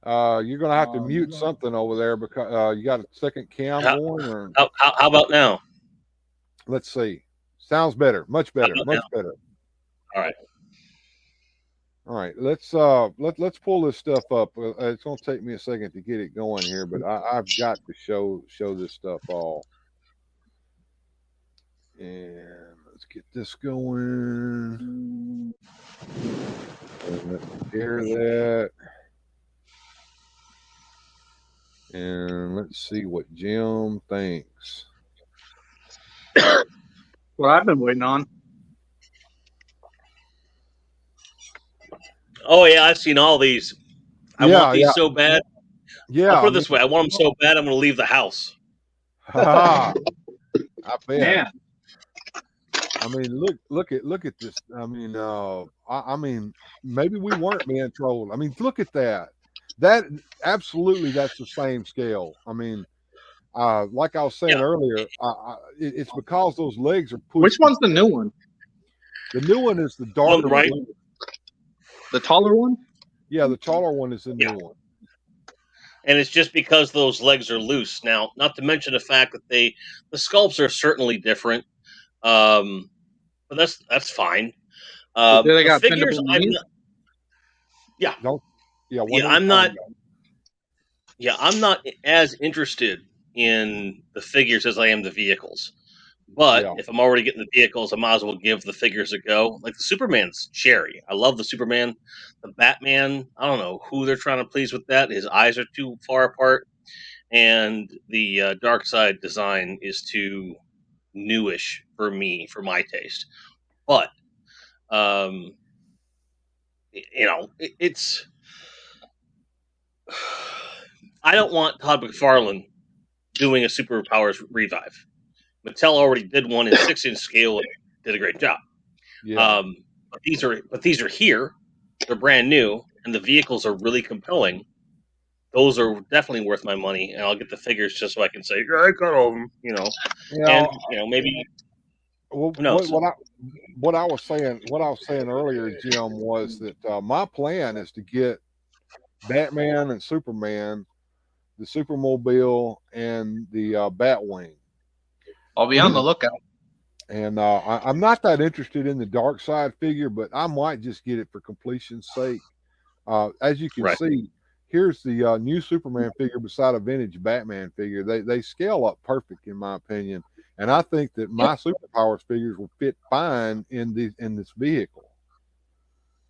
You're gonna have to mute something over there because you got a second cam going. Or How about now? let's see. Sounds better. Much better. Much better. All right. All right. Let's pull this stuff up. It's gonna take me a second to get it going here, but I've got to show this stuff all. And let's get this going. And let's share that. And let's see what Jim thinks. What I've been waiting on. Oh, yeah, I've seen all these. I want these so bad. Yeah. I'll put it this way. I want them so bad, I'm going to leave the house. I bet. Man. I mean, look at this. I mean, maybe we weren't being trolled. I mean, look at that. That's the same scale. I mean, like I was saying earlier, it's because those legs are pushed. Which one's the new one? The new one is the darker right. blue. The taller one? Yeah, the taller one is the new one. And it's just because those legs are loose. Now, not to mention the fact that the sculpts are certainly different. But that's fine. They got figures, I'm not as interested in the figures as I am the vehicles. But Yeah. if I'm already getting the vehicles, I might as well give the figures a go. Like the Superman's cherry. I love the Superman. The Batman, I don't know who they're trying to please with that. His eyes are too far apart. And the Dark Side design is too newish for me, for my taste. But, um, it's. I don't want Todd McFarlane doing a Superpowers revive. Mattel already did one in 6-inch scale and did a great job. Yeah. But these are here. They're brand new, and the vehicles are really compelling. Those are definitely worth my money, and I'll get the figures just so I can say, yeah, I got all of them. And maybe Well, who knows? what I was saying earlier, Jim, was that my plan is to get Batman and Superman, the Supermobile, and the Batwing. I'll be on the lookout. And I'm not that interested in the Dark Side figure, but I might just get it for completion's sake. As you can Right. see, here's the new Superman figure beside a vintage Batman figure. They scale up perfect, in my opinion. And I think that my Superpowers figures will fit fine in this vehicle.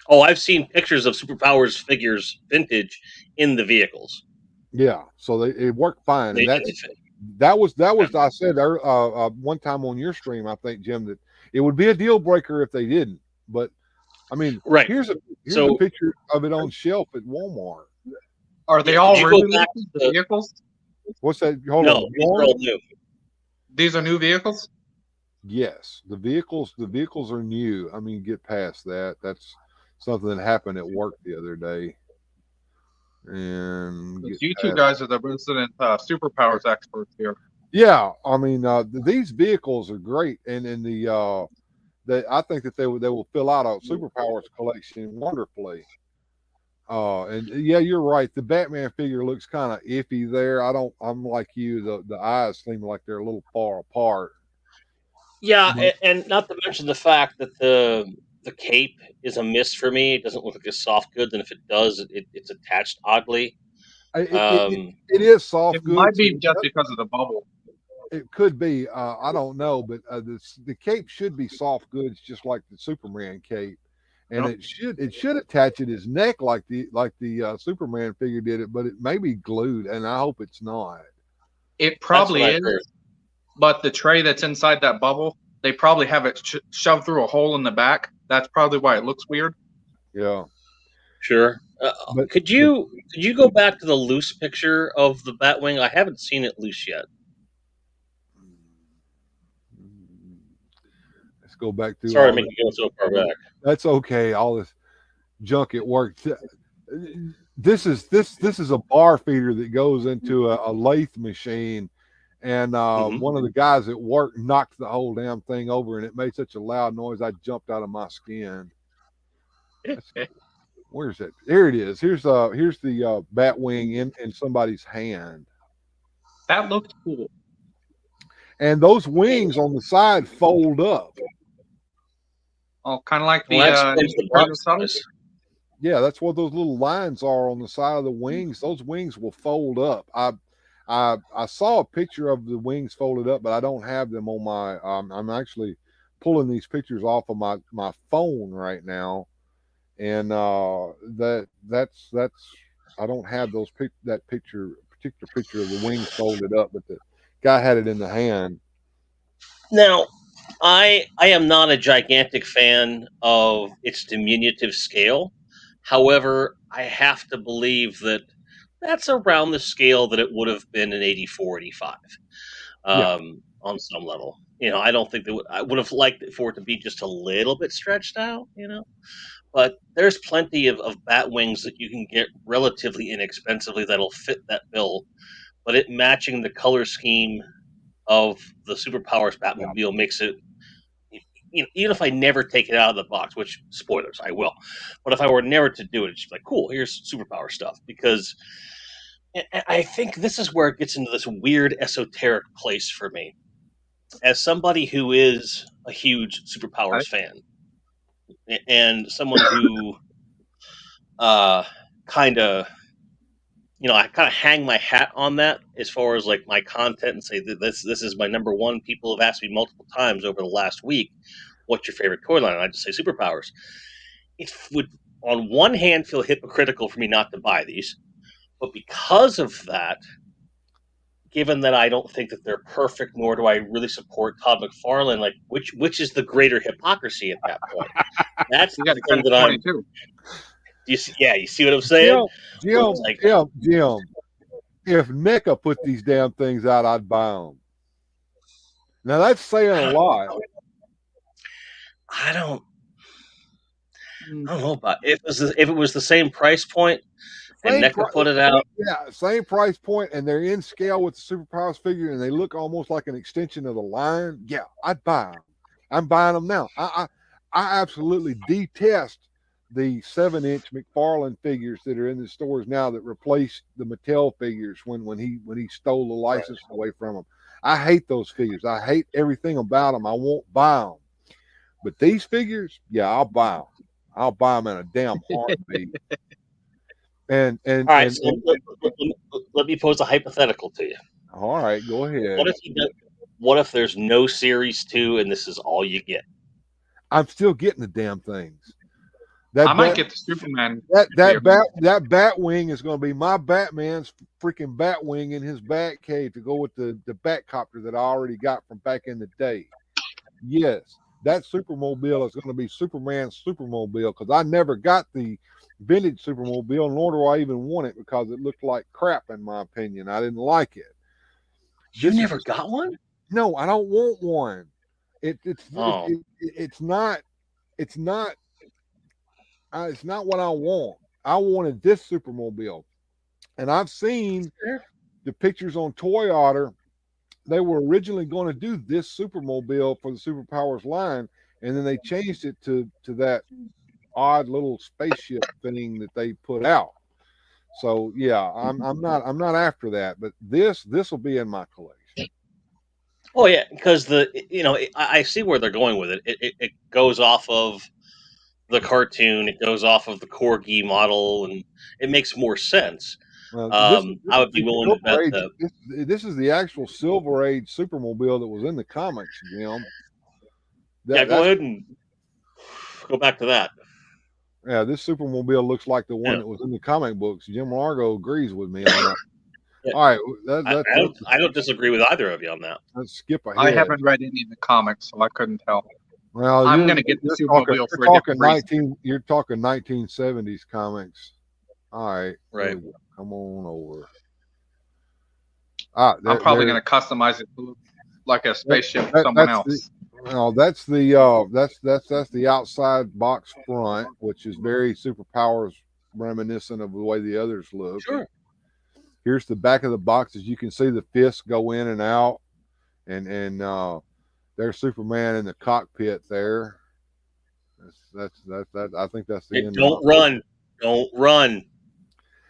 Oh, I've seen pictures of Superpowers figures vintage in the vehicles. Yeah, so it worked fine, They- and they fit. that was I said one time on your stream, I think, Jim, that it would be a deal breaker if they didn't. But I mean, Right. here's a So- picture of it on shelf at Walmart. Are they Yeah, all did you go re-releases, back the to- vehicles? What's that? Hold No, on. these are all new. These are new vehicles? Yes, the vehicles are new. I mean, get past that. That's something that happened at work the other day. And get You two past- guys are the resident superpowers experts here. Yeah, I mean, these vehicles are great, and I think that they will fill out a Superpowers collection wonderfully. And yeah, you're right. The Batman figure looks kind of iffy there. I'm like you. The eyes seem like they're a little far apart. Yeah, Mhm. and not to mention the fact that the cape is a miss for me. It doesn't look like a soft goods, and if it does, it's attached oddly. It is soft It goods. might be just because of the bubble. It could be. I don't know, but the cape should be soft goods, just like the Superman cape, and Yep. it should attach at his neck like the Superman figure did it, but it may be glued, and I hope it's not. It probably That's what I've is, but the tray that's inside that bubble, they probably have it shoved through a hole in the back. That's probably why it looks weird. Yeah. Sure. But- could you go back to the loose picture of the Batwing? I haven't seen it loose yet. Let's go back through. Sorry all to make this. you go so far back. That's okay. All this junk at work. This is a bar feeder that goes into a lathe machine, and one of the guys at work knocked the whole damn thing over, and it made such a loud noise I jumped out of my skin. Where's it? There it is. Here's the Batwing in somebody's hand, That looks cool. and those wings on the side fold up. Oh, kind of like the Well, that explains the Ninja box Turtles. size. Yeah, that's what those little lines are on the side of the wings. Those wings will fold up. I saw a picture of the wings folded up, but I don't have them on my. I'm actually pulling these pictures off of my phone right now, and that's I don't have that particular picture of the wings folded up, but the guy had it in the hand. Now, I am not a gigantic fan of its diminutive scale. However, I have to believe that that's around the scale that it would have been in 84, 85 on some level. I don't think I would have liked it for it to be just a little bit stretched out, But there's plenty of Batwings that you can get relatively inexpensively that'll fit that bill. But it matching the color scheme of the Superpowers Batmobile makes it, even if I never take it out of the box, which, spoilers, I will. But if I were never to do it, it's just like, cool, here's Superpower stuff. Because I think this is where it gets into this weird esoteric place for me. As somebody who is a huge Superpowers fan, and someone who kind of I kind of hang my hat on that as far as like my content and say that this is my number one. People have asked me multiple times over the last week, what's your favorite toy line? And I just say Superpowers. It would, on one hand, feel hypocritical for me not to buy these, but because of that, given that I don't think that they're perfect, nor do I really support Todd McFarlane, like which is the greater hypocrisy at that point? That's You got the to thing catch that I'm. 22. You see what I'm saying? Jim, Like- Jim, if NECA put these damn things out, I'd buy them. Now that's saying a lot. I don't know about if it was the same price point and Same NECA put it out. Yeah, same price point, and they're in scale with the Superpowers figure, and they look almost like an extension of the line. Yeah, I'd buy them. I'm buying them now. I absolutely detest the 7-inch McFarlane figures that are in the stores now that replaced the Mattel figures when he stole the license away from them. I hate those figures. I hate everything about them. I won't buy them. But these figures, yeah, I'll buy them. I'll buy them in a damn heartbeat. And All right, so let me pose a hypothetical to you. all right, go ahead. What if there's no series 2 and this is all you get? I'm still getting the damn things. I might get the Superman. that Batwing is going to be my Batman's freaking Batwing in his Batcave to go with the Batcopter that I already got from back in the day. Yes, that Supermobile is going to be Superman's Supermobile because I never got the vintage Supermobile, nor do I even want it because it looked like crap in my opinion. I didn't like it. You never got one? No, I don't want one. It's not what I want. I wanted this Supermobile, and I've seen the pictures on Toy Otter. They were originally going to do this Supermobile for the Superpowers line, and then they changed it to that odd little spaceship thing that they put out. So yeah, I'm not after that, but this will be in my collection. Oh yeah, because I see where they're going with it. It goes off of the cartoon. It goes off of the Corgi model, and it makes more sense. I would be willing to bet that. This is the actual Silver Age Supermobile that was in the comics, Jim. Go ahead and go back to that. Yeah, this Supermobile looks like the one that was in the comic books. Jim Largo agrees with me on that. Yeah. All right, I don't disagree with either of you on that. let's skip ahead. I haven't read any of the comics, so I couldn't tell. Well, I'm going to get the Supermobile for a different reason. You're talking 1970s comics. All right, Right. Come on over. I'm probably going to customize it to look like a spaceship for someone else. That's the outside box front, which is very Superpowers reminiscent of the way the others look. Sure. Here's the back of the box. As you can see, the fists go in and out, and there's Superman in the cockpit there. That's I think that's the end. Don't run.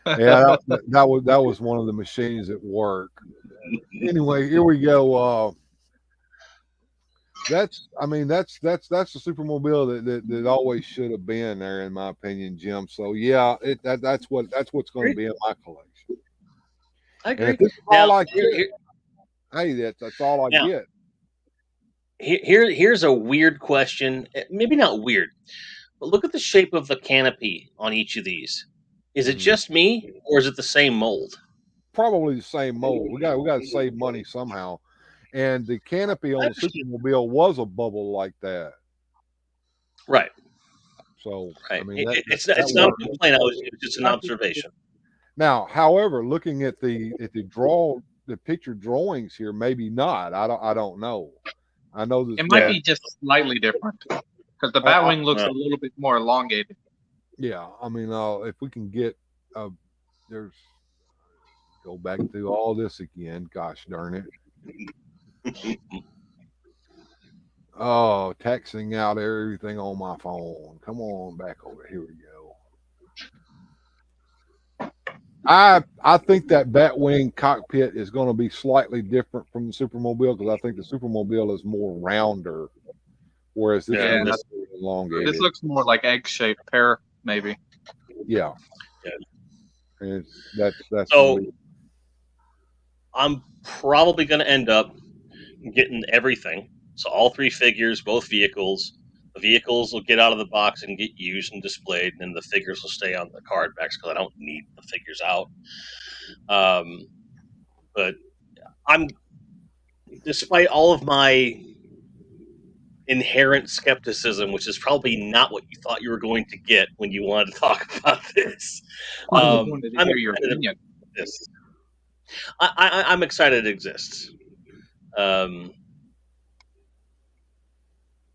Yeah, that was one of the machines at work. Anyway, here we go. That's the Supermobile that always should have been there, in my opinion, Jim. So yeah, that's what's going to be in my collection. I agree. And if this is all I get, hey, that's all I get. Here's a weird question. Maybe not weird, but look at the shape of the canopy on each of these. Is it just me, or is it the same mold? Probably the same mold. We got to save money somehow. And the canopy on the Supermobile was a bubble like that. Right. So right. I mean, it's not a complaint. It was just an observation. Now, however, looking at the picture drawings here, maybe not. I don't know. I know that it might be just slightly different because the Batwing looks a little bit more elongated. Yeah, I mean, if we can get there's go back through all this again. Gosh darn it. Oh, texting out everything on my phone. Come on back over. Here we go. I think that Batwing cockpit is going to be slightly different from the Supermobile because I think the Supermobile is more rounder, whereas this is elongated. This looks more like egg-shaped pear, maybe. Yeah. and that's So gonna be, I'm probably going to end up getting everything. So all three figures, both vehicles. The vehicles will get out of the box and get used and displayed, and then the figures will stay on the card backs because I don't need the figures out. But I'm, despite all of my inherent skepticism, which is probably not what you thought you were going to get when you wanted to talk about this. I just wanted to I'm hear your excited opinion. about this. I'm excited it exists.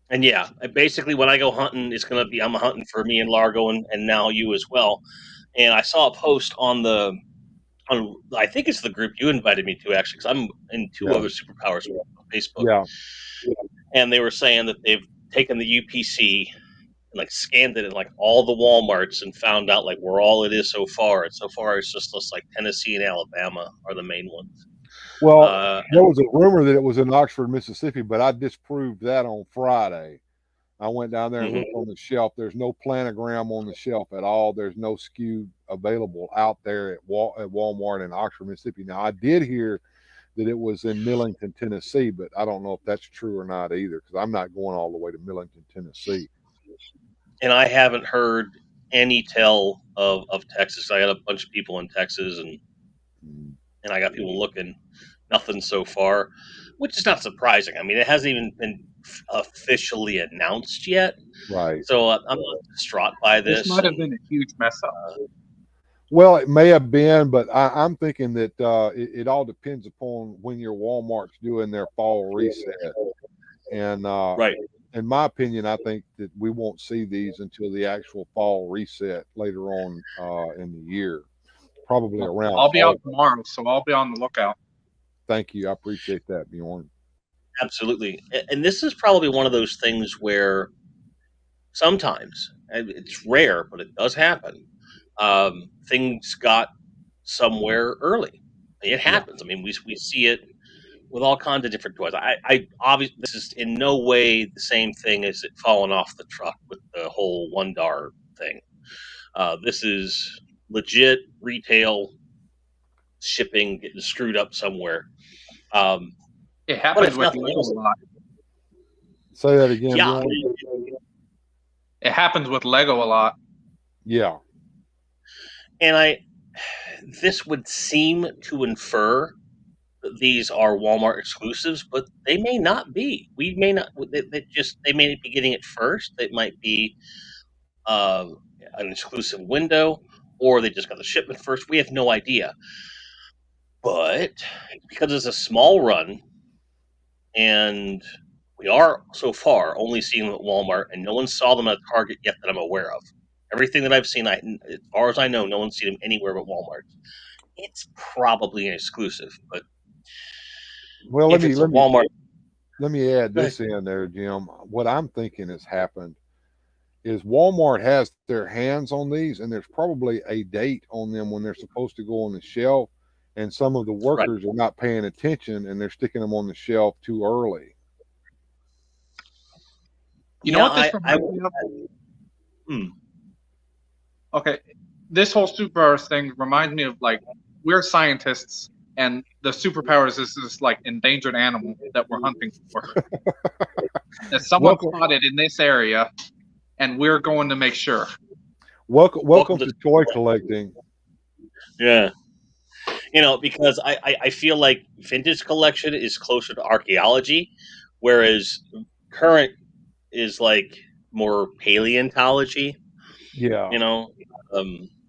And yeah, basically when I go hunting, it's gonna be I'm hunting for me and Largo and now you as well. And I saw a post on I think it's the group you invited me to actually, because I'm in two Yeah. other superpowers groups on Facebook, yeah. and they were saying that they've taken the UPC and like scanned it in like all the WalMarts and found out like where all it is so far. And so far, it's just like Tennessee and Alabama are the main ones. Well, there was a rumor that it was in Oxford, Mississippi, but I disproved that on Friday. I went down there and looked on the shelf. There's no planogram on the shelf at all. There's no SKU available out there at Walmart in Oxford, Mississippi. Now, I did hear that it was in Millington, Tennessee, but I don't know if that's true or not either, because I'm not going all the way to Millington, Tennessee. And I haven't heard any tell of Texas. I got a bunch of people in Texas, and I got people looking. Nothing so far, which is not surprising. I mean, it hasn't even been officially announced yet. Right. So I'm not distraught by this. This might have been a huge mess up. Well, it may have been, but I'm thinking that it all depends upon when your Walmart's doing their fall reset. And right. In my opinion, I think that we won't see these until the actual fall reset later on in the year, probably around. I'll be out tomorrow, so I'll be on the lookout. Thank you. I appreciate that, Bjorn. Absolutely. And this is probably one of those things where sometimes, and it's rare, but it does happen, things got somewhere early. It happens. I mean, we see it with all kinds of different toys. I obviously, this is in no way the same thing as it falling off the truck with the whole $1 thing. This is legit retail shipping getting screwed up somewhere. It happens with Lego a lot. Say that again. Yeah. It happens with Lego a lot. Yeah. And this would seem to infer that these are Walmart exclusives, but they may not be. We may not. They may be getting it first. It might be an exclusive window, or they just got the shipment first. We have no idea. But because it's a small run, and we are so far only seeing them at Walmart, and no one saw them at Target yet that I'm aware of. Everything that I've seen, as far as I know, no one's seen them anywhere but Walmart. It's probably an exclusive, but well, let me add this in there, Jim. What I'm thinking has happened is Walmart has their hands on these, and there's probably a date on them when they're supposed to go on the shelf, and some of the workers are not paying attention, and they're sticking them on the shelf too early. You know what this reminds me of? Okay, this whole superpowers thing reminds me of, like, we're scientists, and the superpowers is this like endangered animal that we're hunting for. That someone spotted in this area, and we're going to make sure. Welcome to toy collecting. Yeah. You know, because I feel like vintage collection is closer to archaeology, whereas current is like more paleontology. Yeah. You know,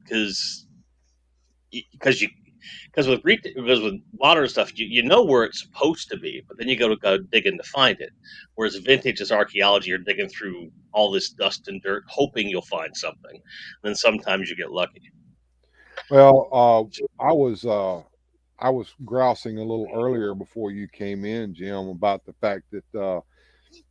because with modern stuff, you know where it's supposed to be, but then you go digging to find it. Whereas vintage is archaeology, you're digging through all this dust and dirt, hoping you'll find something. And then sometimes you get lucky. Well, I was grousing a little earlier before you came in, Jim, about the fact that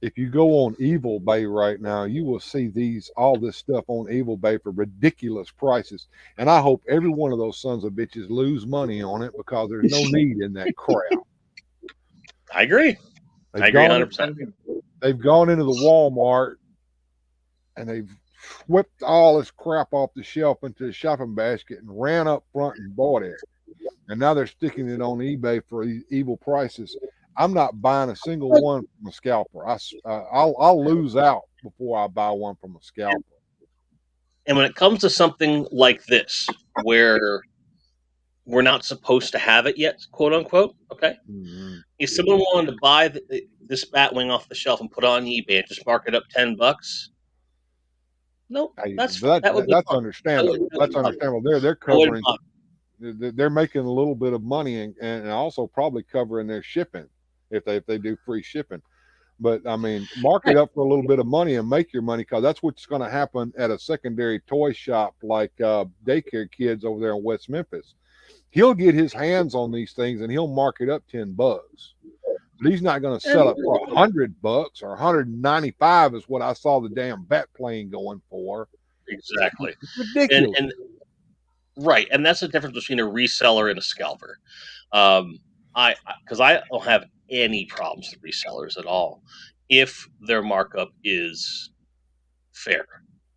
if you go on Evil Bay right now, you will see all this stuff on Evil Bay for ridiculous prices. And I hope every one of those sons of bitches lose money on it, because there's no need in that crap. I agree. I agree 100%. They've gone into the Walmart and they've whipped all this crap off the shelf into the shopping basket and ran up front and bought it. And now they're sticking it on eBay for evil prices. I'm not buying a single one from a scalper. I'll lose out before I buy one from a scalper. And when it comes to something like this, where we're not supposed to have it yet, quote unquote, okay? Mm-hmm. If someone wanted to buy this Batwing off the shelf and put it on eBay and just mark it up $10, nope, that's understandable. That's understandable. They're covering. They're making a little bit of money and also probably covering their shipping if they do free shipping. But I mean, mark it up for a little bit of money and make your money, because that's what's going to happen at a secondary toy shop like Daycare Kids over there in West Memphis. He'll get his hands on these things and he'll mark it up $10. But he's not going to sell it for $100 or 195 is what I saw the damn bat plane going for. Exactly. It's ridiculous. And right, and that's the difference between a reseller and a scalper. Because I don't have any problems with resellers at all if their markup is fair,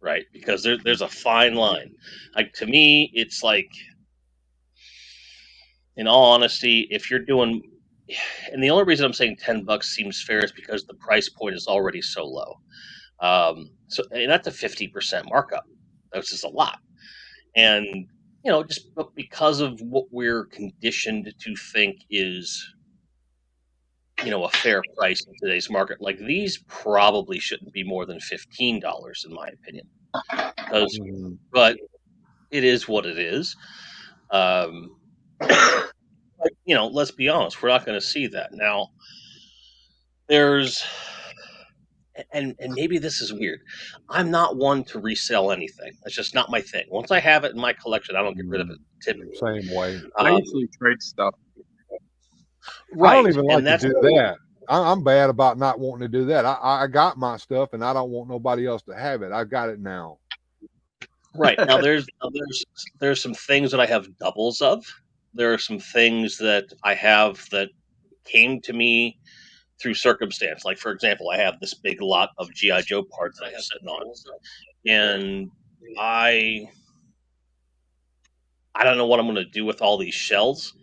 right? Because there's a fine line. Like, to me, it's like, in all honesty, if you're doing, and the only reason I'm saying $10 seems fair is because the price point is already so low. So, and that's a 50% markup. That's just a lot. And just because of what we're conditioned to think is, a fair price in today's market, like, these probably shouldn't be more than $15, in my opinion. But it is what it is. Let's be honest, we're not going to see that. Now, there's, and maybe this is weird, I'm not one to resell anything. That's just not my thing. Once I have it in my collection, I don't get rid of it, typically. Same way. I usually trade stuff. Right. I don't even like to do that. I'm bad about not wanting to do that. I got my stuff and I don't want nobody else to have it. I've got it now. Right. Now, there's some things that I have doubles of. There are some things that I have that came to me through circumstance. Like, for example, I have this big lot of G.I. Joe parts that I have sitting on. And I don't know what I'm going to do with all these shells.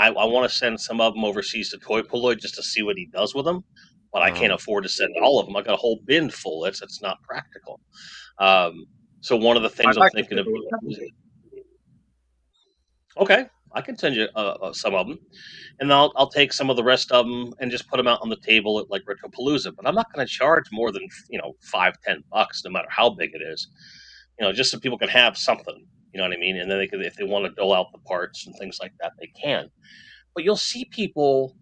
I want to send some of them overseas to Toy Poloid just to see what he does with them. But I can't afford to send all of them. I got a whole bin full. It's not practical. So one of the things I'm thinking of. Okay, I can send you some of them, and I'll take some of the rest of them and just put them out on the table at like Retropalooza. But I'm not going to charge more than $5-10, no matter how big it is. Just so people can have something. You know what I mean? And then they can, if they want to dole out the parts and things like that, they can. But you'll see people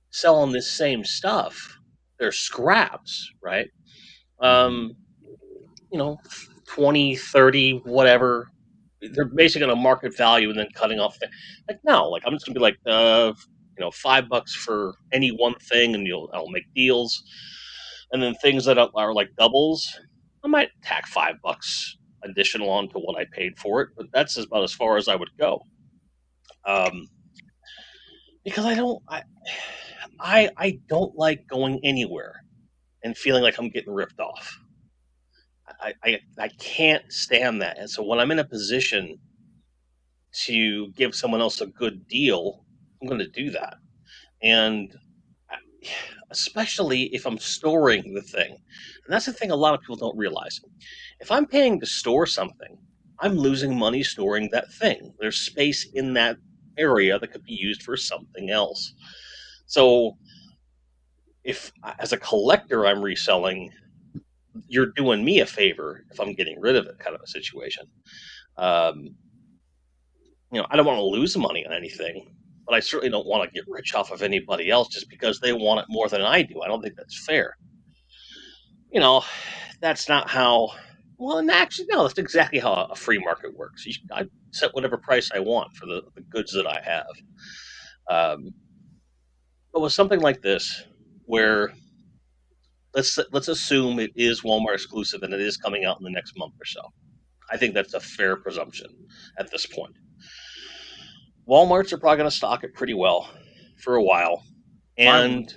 selling this same stuff. They're scraps, right? 20, 30, whatever. They're basically going to market value and then cutting off. Like, no, like, I'm just going to be like, $5 for any one thing, and I'll make deals. And then things that are like doubles, I might tack $5 additional onto what I paid for it, but that's about as far as I would go. Because I don't like going anywhere and feeling like I'm getting ripped off. I can't stand that. And so when I'm in a position to give someone else a good deal, I'm going to do that. And especially if I'm storing the thing. And that's the thing a lot of people don't realize. If I'm paying to store something, I'm losing money storing that thing. There's space in that area that could be used for something else. So if, as a collector, I'm reselling, you're doing me a favor if I'm getting rid of it, kind of a situation. I don't want to lose money on anything, but I certainly don't want to get rich off of anybody else just because they want it more than I do. I don't think that's fair. That's not how. Well, and actually, no, that's exactly how a free market works. I set whatever price I want for the goods that I have. But with something like this, where let's assume it is Walmart exclusive and it is coming out in the next month or so. I think that's a fair presumption at this point. Walmarts are probably going to stock it pretty well for a while, and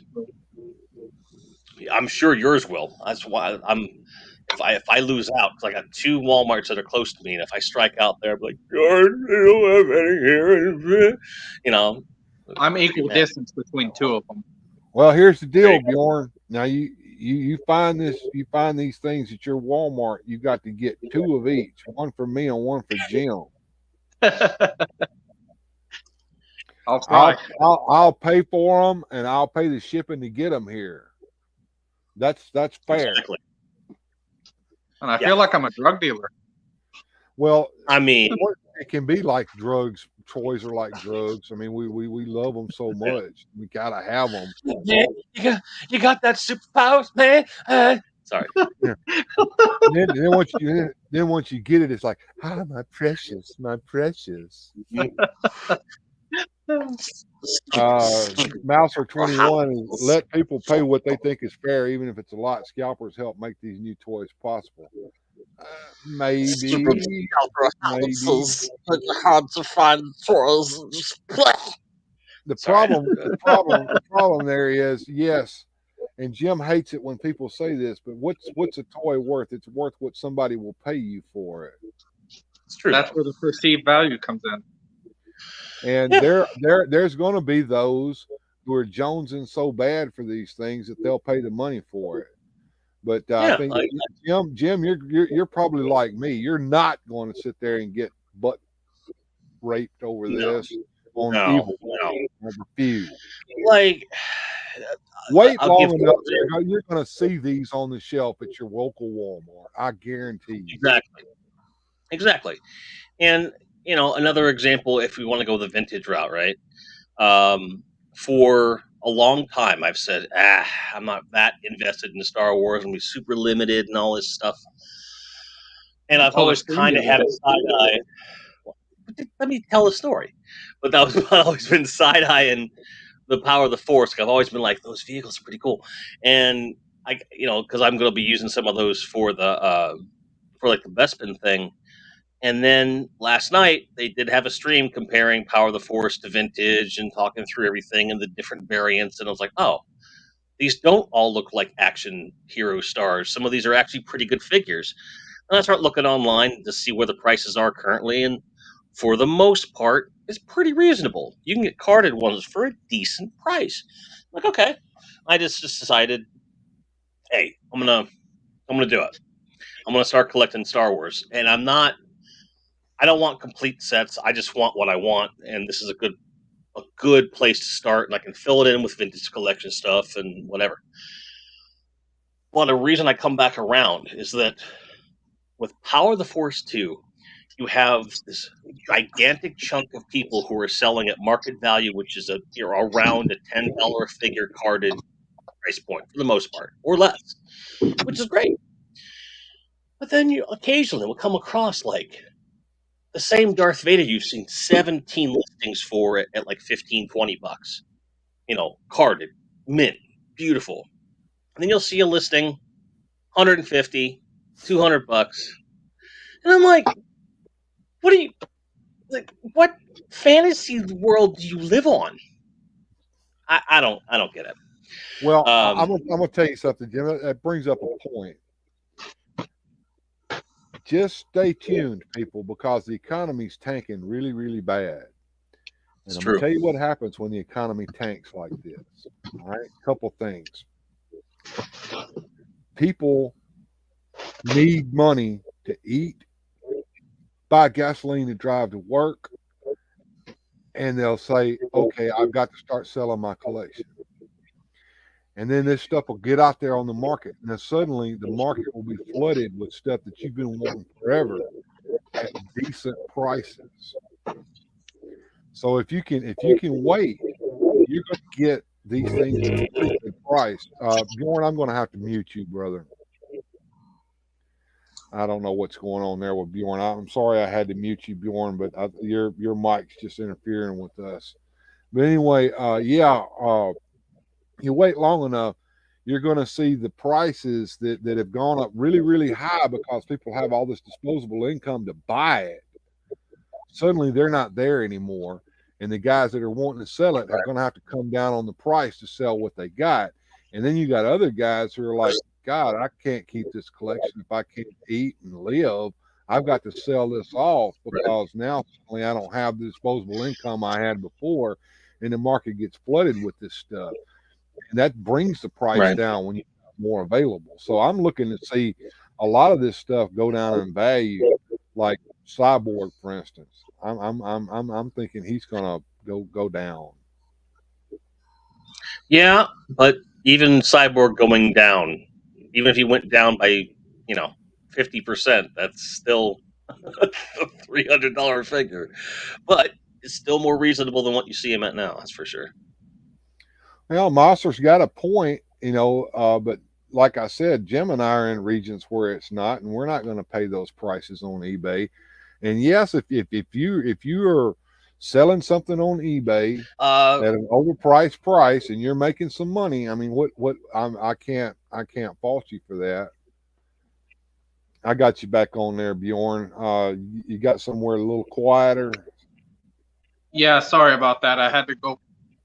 I'm sure yours will. That's why if I lose out, because I got 2 Walmarts that are close to me, and if I strike out there, I'm like, "Darn, they don't have any here," you know. I'm equal Man. distance between 2 of them. Well, here's the There deal, you Bjorn. Now you find these things at your Walmart. You got to get 2 of each, one for me and one for Jim. I'll try. I'll pay for them and I'll pay the shipping to get them here. That's fair. Exactly. And I feel like I'm a drug dealer. Well, I mean, it can be like drugs. Toys are like drugs. I mean, we love them so much. We gotta have them. you got that superpowers, man. Sorry. Yeah. then once you get it, it's like, ah, my precious, my precious. Mouser 21, let people pay what they think is fair, even if it's a lot. Scalpers help make these new toys possible. Maybe. Hard to find toys. The problem there is, yes, and Jim hates it when people say this, but what's a toy worth? It's worth what somebody will pay you for it. It's true. That's where the perceived value comes in. And there's going to be those who are jonesing so bad for these things that they'll pay the money for it. But I think Jim, you're probably like me. You're not going to sit there and get butt raped over this on evil. I refuse. Like, wait I'll long give enough. You're going to see these on the shelf at your local Walmart. I guarantee you. Exactly. And another example, if we want to go the vintage route, right? For a long time, I've said, I'm not that invested in Star Wars, and we're super limited and all this stuff. And I've always kind of had a side eye. Let me tell a story. But that was I've always been side eyeing the power of the Force. I've always been like, those vehicles are pretty cool, and because I'm going to be using some of those for the like the Bespin thing. And then last night they did have a stream comparing Power of the Force to vintage and talking through everything and the different variants. And I was like, oh, these don't all look like action hero stars. Some of these are actually pretty good figures. And I start looking online to see where the prices are currently. And for the most part, it's pretty reasonable. You can get carded ones for a decent price. I'm like, okay. I just decided, hey, I'm gonna do it. I'm gonna start collecting Star Wars. And I don't want complete sets. I just want what I want, and this is a good place to start, and I can fill it in with vintage collection stuff and whatever. Well, the reason I come back around is that with Power of the Force 2, you have this gigantic chunk of people who are selling at market value, which is around a $10 figure carded price point for the most part, or less, which is great. But then you occasionally will come across like the same Darth Vader you've seen 17 listings for it at like $15, $20. Carded, mint, beautiful. And then you'll see a listing, $150, $200. And I'm like, what fantasy world do you live on? I don't get it. Well, I'm gonna tell you something, Jim. That brings up a point. Just stay tuned, people, because the economy's tanking really, really bad. And I'm going to tell you what happens when the economy tanks like this. All right, couple things. People need money to eat, buy gasoline to drive to work, and they'll say, okay, I've got to start selling my collection. And then this stuff will get out there on the market. And then suddenly the market will be flooded with stuff that you've been wanting forever at decent prices. So if you can wait, you're going to get these things at a pretty good price. Bjorn, I'm going to have to mute you, brother. I don't know what's going on there with Bjorn. I'm sorry I had to mute you, Bjorn, but your mic's just interfering with us. But anyway, you wait long enough, you're going to see the prices that have gone up really, really high because people have all this disposable income to buy it. Suddenly they're not there anymore. And the guys that are wanting to sell it are going to have to come down on the price to sell what they got. And then you got other guys who are like, God, I can't keep this collection if I can't eat and live. I've got to sell this off because now suddenly I don't have the disposable income I had before, and the market gets flooded with this stuff, and that brings the price Right. down when you have more available. So I'm looking to see a lot of this stuff go down in value, like Cyborg, for instance. I'm thinking he's gonna go down. Yeah, but even Cyborg going down, even if he went down by 50%, that's still a $300 figure. But it's still more reasonable than what you see him at now. That's for sure. Well, Monster's got a point, but like I said, Jim and I are in regions where it's not, and we're not going to pay those prices on eBay. And yes, if you are selling something on eBay at an overpriced price and you're making some money, I mean, I can't fault you for that. I got you back on there, Bjorn. You got somewhere a little quieter. Yeah, sorry about that. I had to go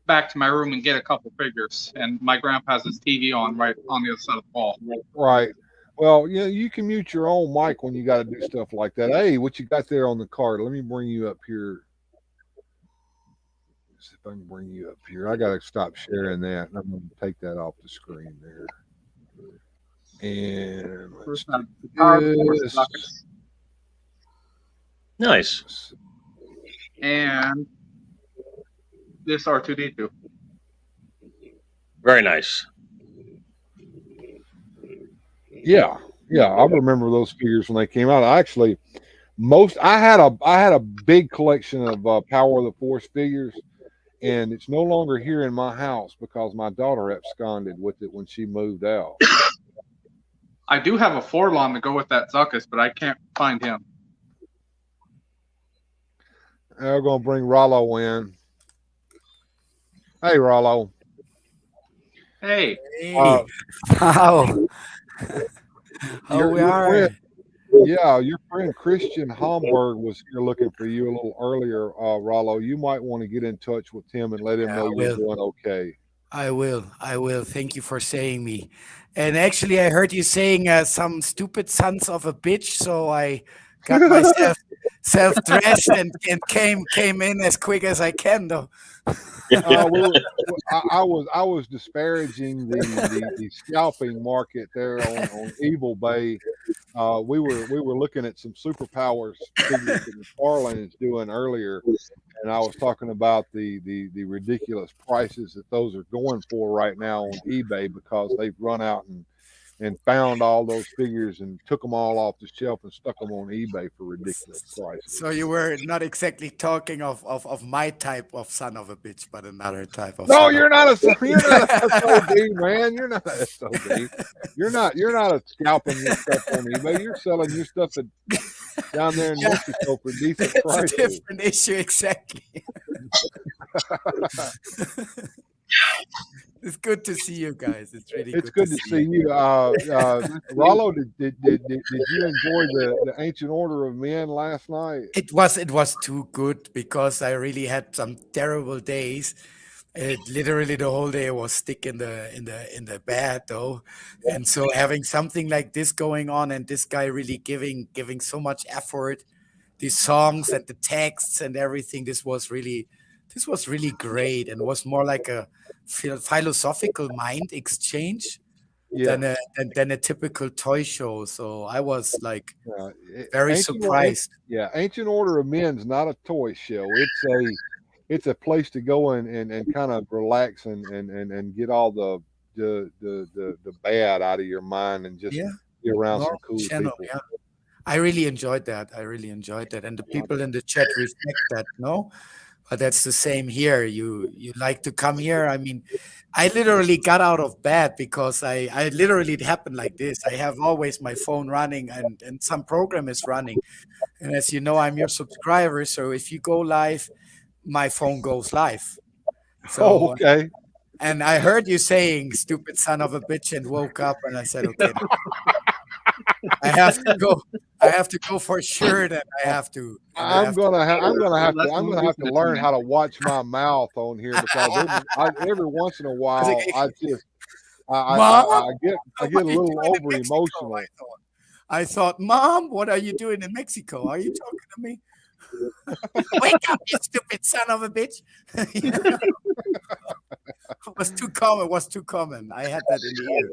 back to my room and get a couple figures, and my grandpa has his TV on right on the other side of the wall. Right. Well, you can mute your own mic when you got to do stuff like that. Hey, what you got there on the card? Let me bring you up here. Let's see if I can bring you up here. I got to stop sharing that. I'm going to take that off the screen there. And let's do this. Nice. And this R2D2. Very nice. Yeah, I remember those figures when they came out. I had a big collection of Power of the Force figures, and it's no longer here in my house because my daughter absconded with it when she moved out. I do have a Forlon to go with that Zuckus, but I can't find him. We're going to bring Rollo in. Hey, Rollo. Hey. Wow. How we are. Your friend Christian Homburg was here looking for you a little earlier, Rollo. You might want to get in touch with him and let him know you're doing okay. I will. Thank you for saying me. And actually, I heard you saying some stupid sons of a bitch, so I got myself self-dressed and came in as quick as I can, though. I was disparaging the scalping market there on Evil Bay. We were looking at some Super Powers figures that McFarlane is doing earlier, and I was talking about the ridiculous prices that those are going for right now on eBay because they've run out and found all those figures and took them all off the shelf and stuck them on eBay for ridiculous prices. So you were not exactly talking of my type of son of a bitch, but another type of. No, you're not a SOB, man. You're not a SOB. You're not scalping your stuff on eBay. You're selling your stuff down there in Mexico for decent prices. It's a different issue, exactly. It's good to see you guys. It's really good to see you. Rollo, did you enjoy the Ancient Order of Men last night? It was too good because I really had some terrible days. Literally the whole day I was sick in the bed though, and so having something like this going on and this guy really giving so much effort, these songs and the texts and everything, this was really great, and was more like a philosophical mind exchange than a typical toy show. So I was like very surprised. Ancient Order of Men's not a toy show. It's a place to go and kind of relax and get all the bad out of your mind and just be around some cool people. Yeah. I really enjoyed that. And the people in the chat respect that, no? But that's the same here. You like to come here. I mean, I literally got out of bed because I literally, it happened like this. I have always my phone running and some program is running. And as you know, I'm your subscriber. So if you go live, my phone goes live. So, okay. And I heard you saying "stupid son of a bitch" and woke up, and I said, "Okay, I have to go for sure. That I have to. I'm gonna have to learn how to watch my mouth on here because every once in a while Mom, I get what a are you little doing in over Mexico? emotional. I thought, Mom, what are you doing in Mexico? Are you talking to me? Wake up, you stupid son of a bitch. It was too common. I had that in the ear.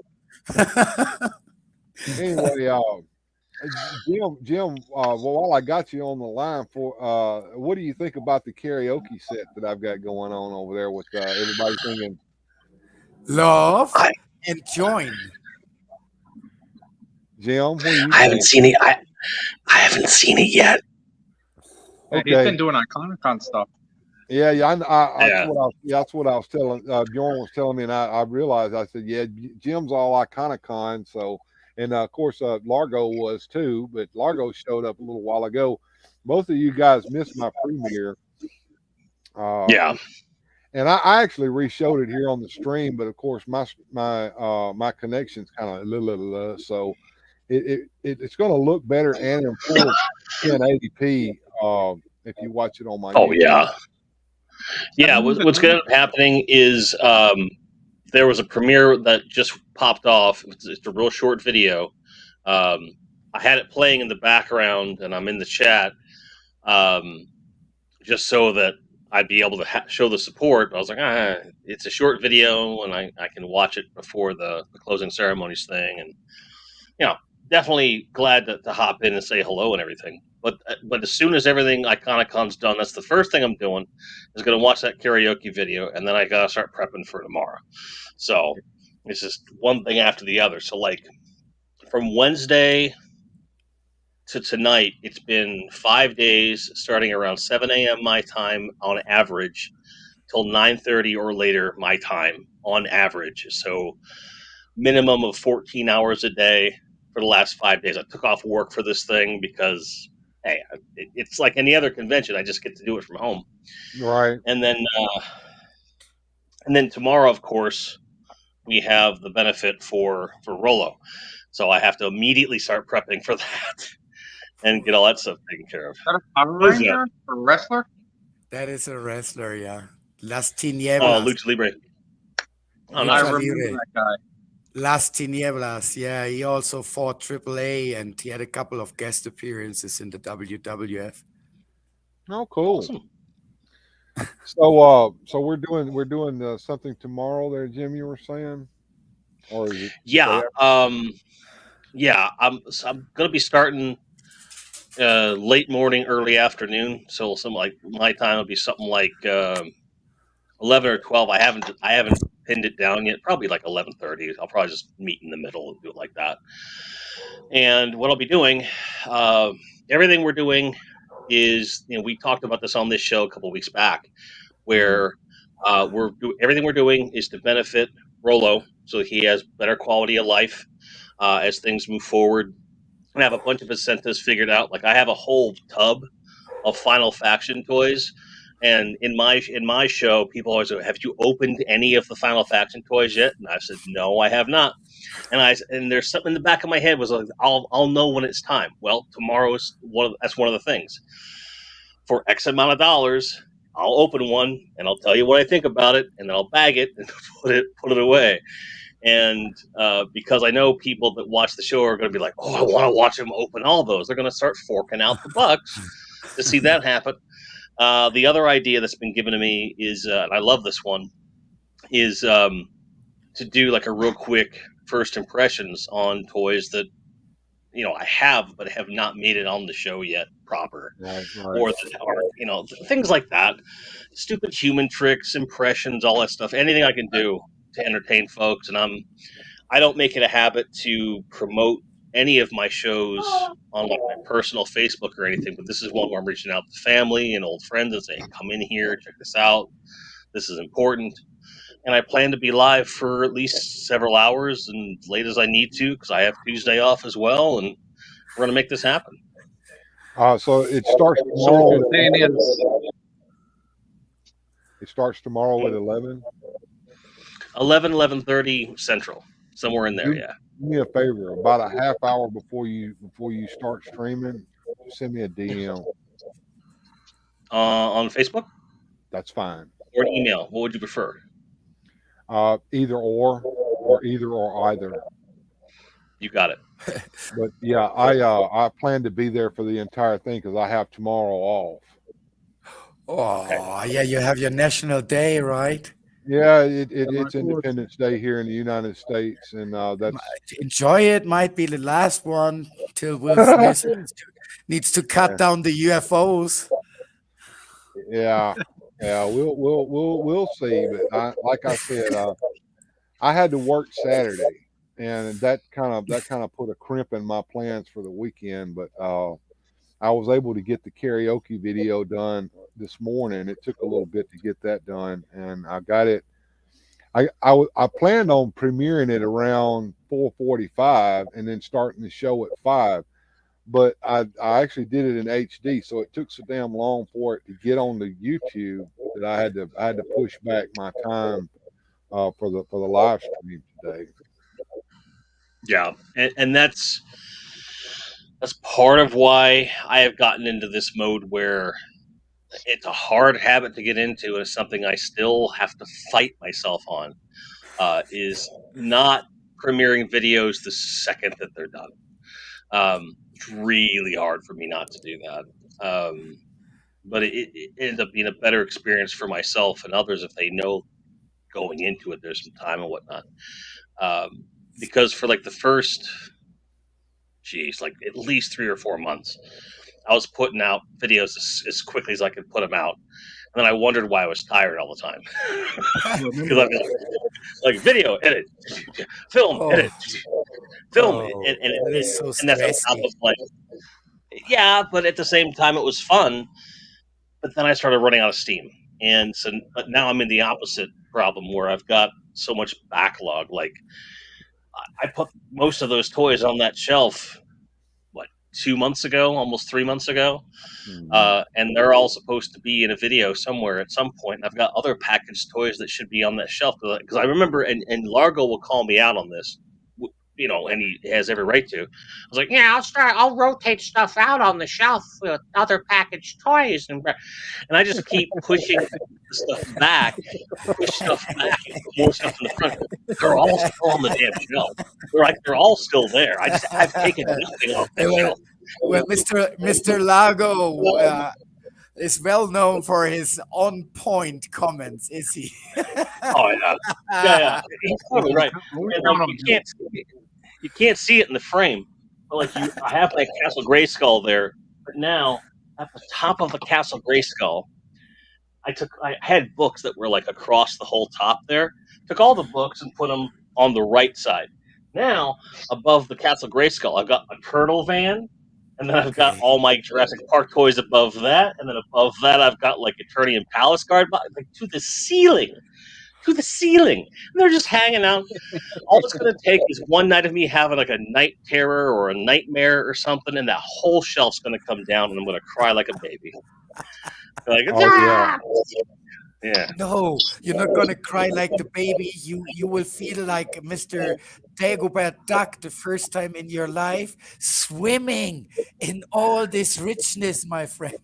Anyway, Jim, well, while I got you on the line what do you think about the karaoke set that I've got going on over there with everybody singing? Love I, and join. Jim, what do you I haven't think? seen it. I haven't seen it yet. Yeah, he's Okay. been doing Iconicon stuff. Yeah, Yeah. that's what I was telling Bjorn was telling me, and I realized, I said, yeah, Jim's all Iconicon, so, and of course Largo was too, but Largo showed up a little while ago. Both of you guys missed my premiere, Yeah. and I actually re-showed it here on the stream, but of course my connection's kind of so it's going to look better and in full 1080p if you watch it on my Oh YouTube. yeah. Yeah. What's going to end up happening is there was a premiere that just popped off. It's a real short video. I had it playing in the background, and I'm in the chat, just so that I'd be able to show the support. I was like, it's a short video, and I can watch it before the closing ceremonies thing, and definitely glad to hop in and say hello and everything. But as soon as everything Iconicon's done, that's the first thing I'm doing is going to watch that karaoke video, and then I got to start prepping for tomorrow. So it's just one thing after the other. So like from Wednesday to tonight, it's been 5 days, starting around 7 a.m. my time on average, till 9:30 or later my time on average. So minimum of 14 hours a day for the last 5 days. I took off work for this thing because, hey, it's like any other convention. I just get to do it from home. Right. And then tomorrow, of course, we have the benefit for Rolo. So I have to immediately start prepping for that and get all that stuff taken care of. Is that a Power Who's that? Ranger or wrestler? That is a wrestler, yeah. Las Oh, Tinieblas. Lucha Libre. Oh, I nice. Lucha remember Libre. that guy. Las Tinieblas, yeah. He also fought AAA, and he had a couple of guest appearances in the WWF. Oh, cool. Awesome. So we're doing something tomorrow there, Jim, you were saying? Or is it Yeah. day Yeah. I'm going to be starting late morning, early afternoon. So something like my time will be something like 11 or 12. I haven't pinned it down yet. Probably like 11:30. I'll probably just meet in the middle and do it like that. And what I'll be doing, everything we're doing is, we talked about this on this show a couple weeks back, where everything we're doing is to benefit Rolo, so he has better quality of life as things move forward. I have a bunch of incentives figured out. Like I have a whole tub of Final Faction toys. And in my show, people always go, "Have you opened any of the Final Faction toys yet?" And I said, "No, I have not." And there's something in the back of my head was like, "I'll know when it's time." Well, tomorrow's that's one of the things. For X amount of dollars, I'll open one and I'll tell you what I think about it, and then I'll bag it and put it away. And because I know people that watch the show are going to be like, "Oh, I want to watch them open all those," they're going to start forking out the bucks to see that happen. The other idea that's been given to me is, and I love this one, is to do like a real quick first impressions on toys that I have but have not made it on the show yet proper, Right. or that are things like that, stupid human tricks, impressions, all that stuff, anything I can do to entertain folks. And I don't make it a habit to promote any of my shows on like my personal Facebook or anything, but this is one where I'm reaching out to family and old friends and saying, "Come in here, check this out. This is important." And I plan to be live for at least several hours and late as I need to, because I have Tuesday off as well, and we're gonna make this happen. So it starts So tomorrow. what you're saying is, It starts tomorrow at 11. 11:30 Central, somewhere in there. Do, Yeah. do me a favor, about a half hour before you start streaming, send me a DM. On Facebook That's fine. or an email. What would you prefer? Either or. or either or either. You got it. But yeah, I plan to be there for the entire thing because I have tomorrow off. Oh, yeah, you have your national day, right? Yeah, it's Independence Day here in the United States, and that's Enjoy it. Might be the last one till Will Smith needs to cut down the UFOs. yeah, we'll see. But like I said, I had to work Saturday, and that kind of put a crimp in my plans for the weekend. But I was able to get the karaoke video done this morning. It took a little bit to get that done, and I got it. I planned on premiering it around 4:45 and then starting the show at 5. But I actually did it in HD, so it took so damn long for it to get on the YouTube that I had to push back my time for the live stream today. Yeah, and that's part of why I have gotten into this mode where it's a hard habit to get into, and it's something I still have to fight myself on. Is not premiering videos the second that they're done. It's really hard for me not to do that. But it ends up being a better experience for myself and others if they know going into it there's some time and whatnot. Because for like the first, like at least 3 or 4 months, I was putting out videos as quickly as I could put them out. And then I wondered why I was tired all the time. Because I'd be like, video, edit, film, edit, film. And that's on top of like, yeah, but at the same time, it was fun. But then I started running out of steam. And so, but now I'm in the opposite problem where I've got so much backlog. Like, I put most of those toys on that shelf 2 months ago, almost 3 months ago. And they're all supposed to be in a video somewhere at some point. And I've got other packaged toys that should be on that shelf. Because I remember, and Largo will call me out on this, and he has every right to. I was like, yeah, I'll rotate stuff out on the shelf with other packaged toys. And I just keep pushing stuff back, push stuff back, more stuff in the front. They're all still on the damn shelf. They're all still there. I've taken nothing off the shelf. Well, Mr. Lago is well known for his on-point comments, is he? Oh yeah. He's totally right. And, you can't see it in the frame, but I have my Castle Grayskull there. But now, at the top of the Castle Grayskull, I had books that were like across the whole top there. Took all the books and put them on the right side. Now, above the Castle Grayskull, I've got a Turtle van. And then I've got all my Jurassic Park toys above that. And then above that, I've got like Eternian Palace Guard, to the ceiling. To the ceiling. And they're just hanging out. All it's going to take is one night of me having like a night terror or a nightmare or something, and that whole shelf's going to come down, and I'm going to cry like a baby. Yeah. No, you're not going to cry like the baby. You will feel like Mr. Dagobert Duck the first time in your life, swimming in all this richness, my friend.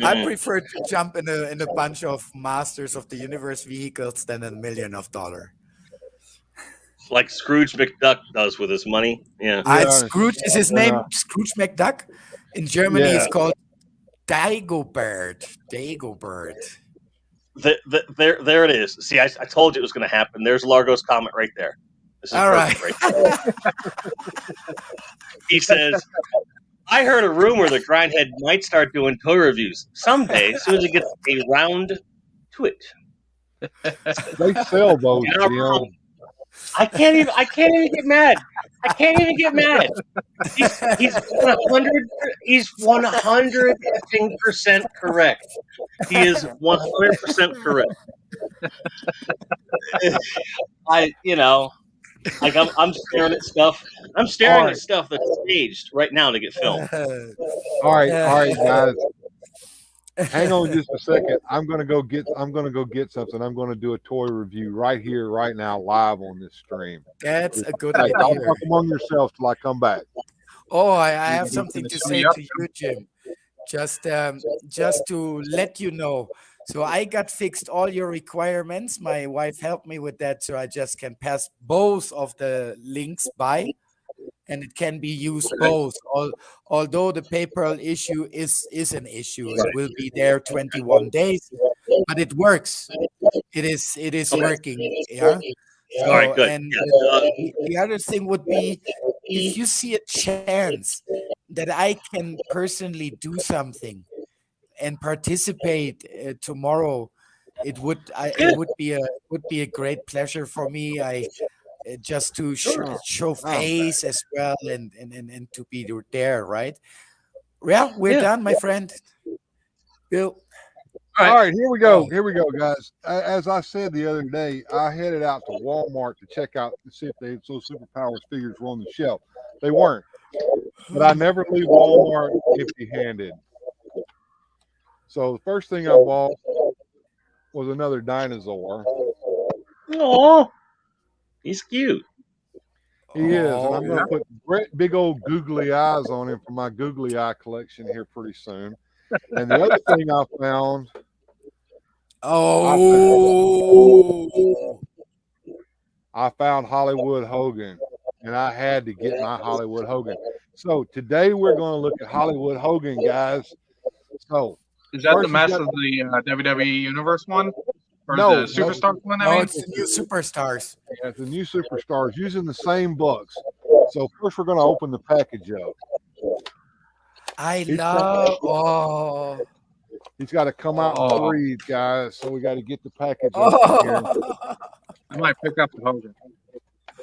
I prefer to jump in a bunch of Masters of the Universe vehicles than $1 million. Like Scrooge McDuck does with his money. Yeah. Scrooge is his name. Scrooge McDuck. In Germany, it's called Dagobert. There it is. See, I told you it was going to happen. There's Largo's comment right there. This is all right. He says, I heard a rumor that Grindhead might start doing toy reviews someday as soon as he gets around to it. They sell those. I can't even get mad. I can't even get mad. He's 100. He's 100% correct. He is 100% correct. I'm staring at stuff. I'm staring at stuff that's staged right now to get filmed. All right, guys. Hang on just a second. I'm gonna go get something. I'm gonna do a toy review right here, right now, live on this stream. That's a good idea. I'll talk among yourselves till I come back. Oh, I have something to say to you, Jim. Just to let you know. So I got fixed all your requirements. My wife helped me with that, so I just can pass both of the links by, and it can be used both. Although the PayPal issue is an issue, it will be there 21 days, but it works. It is Okay. working. Yeah. All right, So, good. and Yeah. the other thing would be if you see a chance that I can personally do something and participate tomorrow, Yeah. it would be a great pleasure for me. I just to Oh, show oh. face as well, and to be there, right? Yeah, we're Yeah. done, my friend. Bill. All right, here we go. Oh. Here we go, guys. As I said the other day, I headed out to Walmart to check out to see if those superpowers figures were on the shelf. They weren't, but I never leave Walmart empty-handed. So the first thing I bought was another dinosaur. Oh, he's cute. He is, and I'm Oh, going to put great big old googly eyes on him for my googly eye collection here pretty soon. And the other thing I found, oh, I found Hollywood Hogan, and I had to get my Hollywood Hogan. So today we're going to look at Hollywood Hogan, guys. So Is that the first we mess got- of the WWE Universe one? Or No, the Superstars one, I no, mean? it's the new superstars. yeah, the new superstars using the same bucks. So first we're going to open the package up. I He's love. Oh, He's got to come out and Oh. breathe, guys. So we got to get the package up here. oh. I might pick up the Hogan.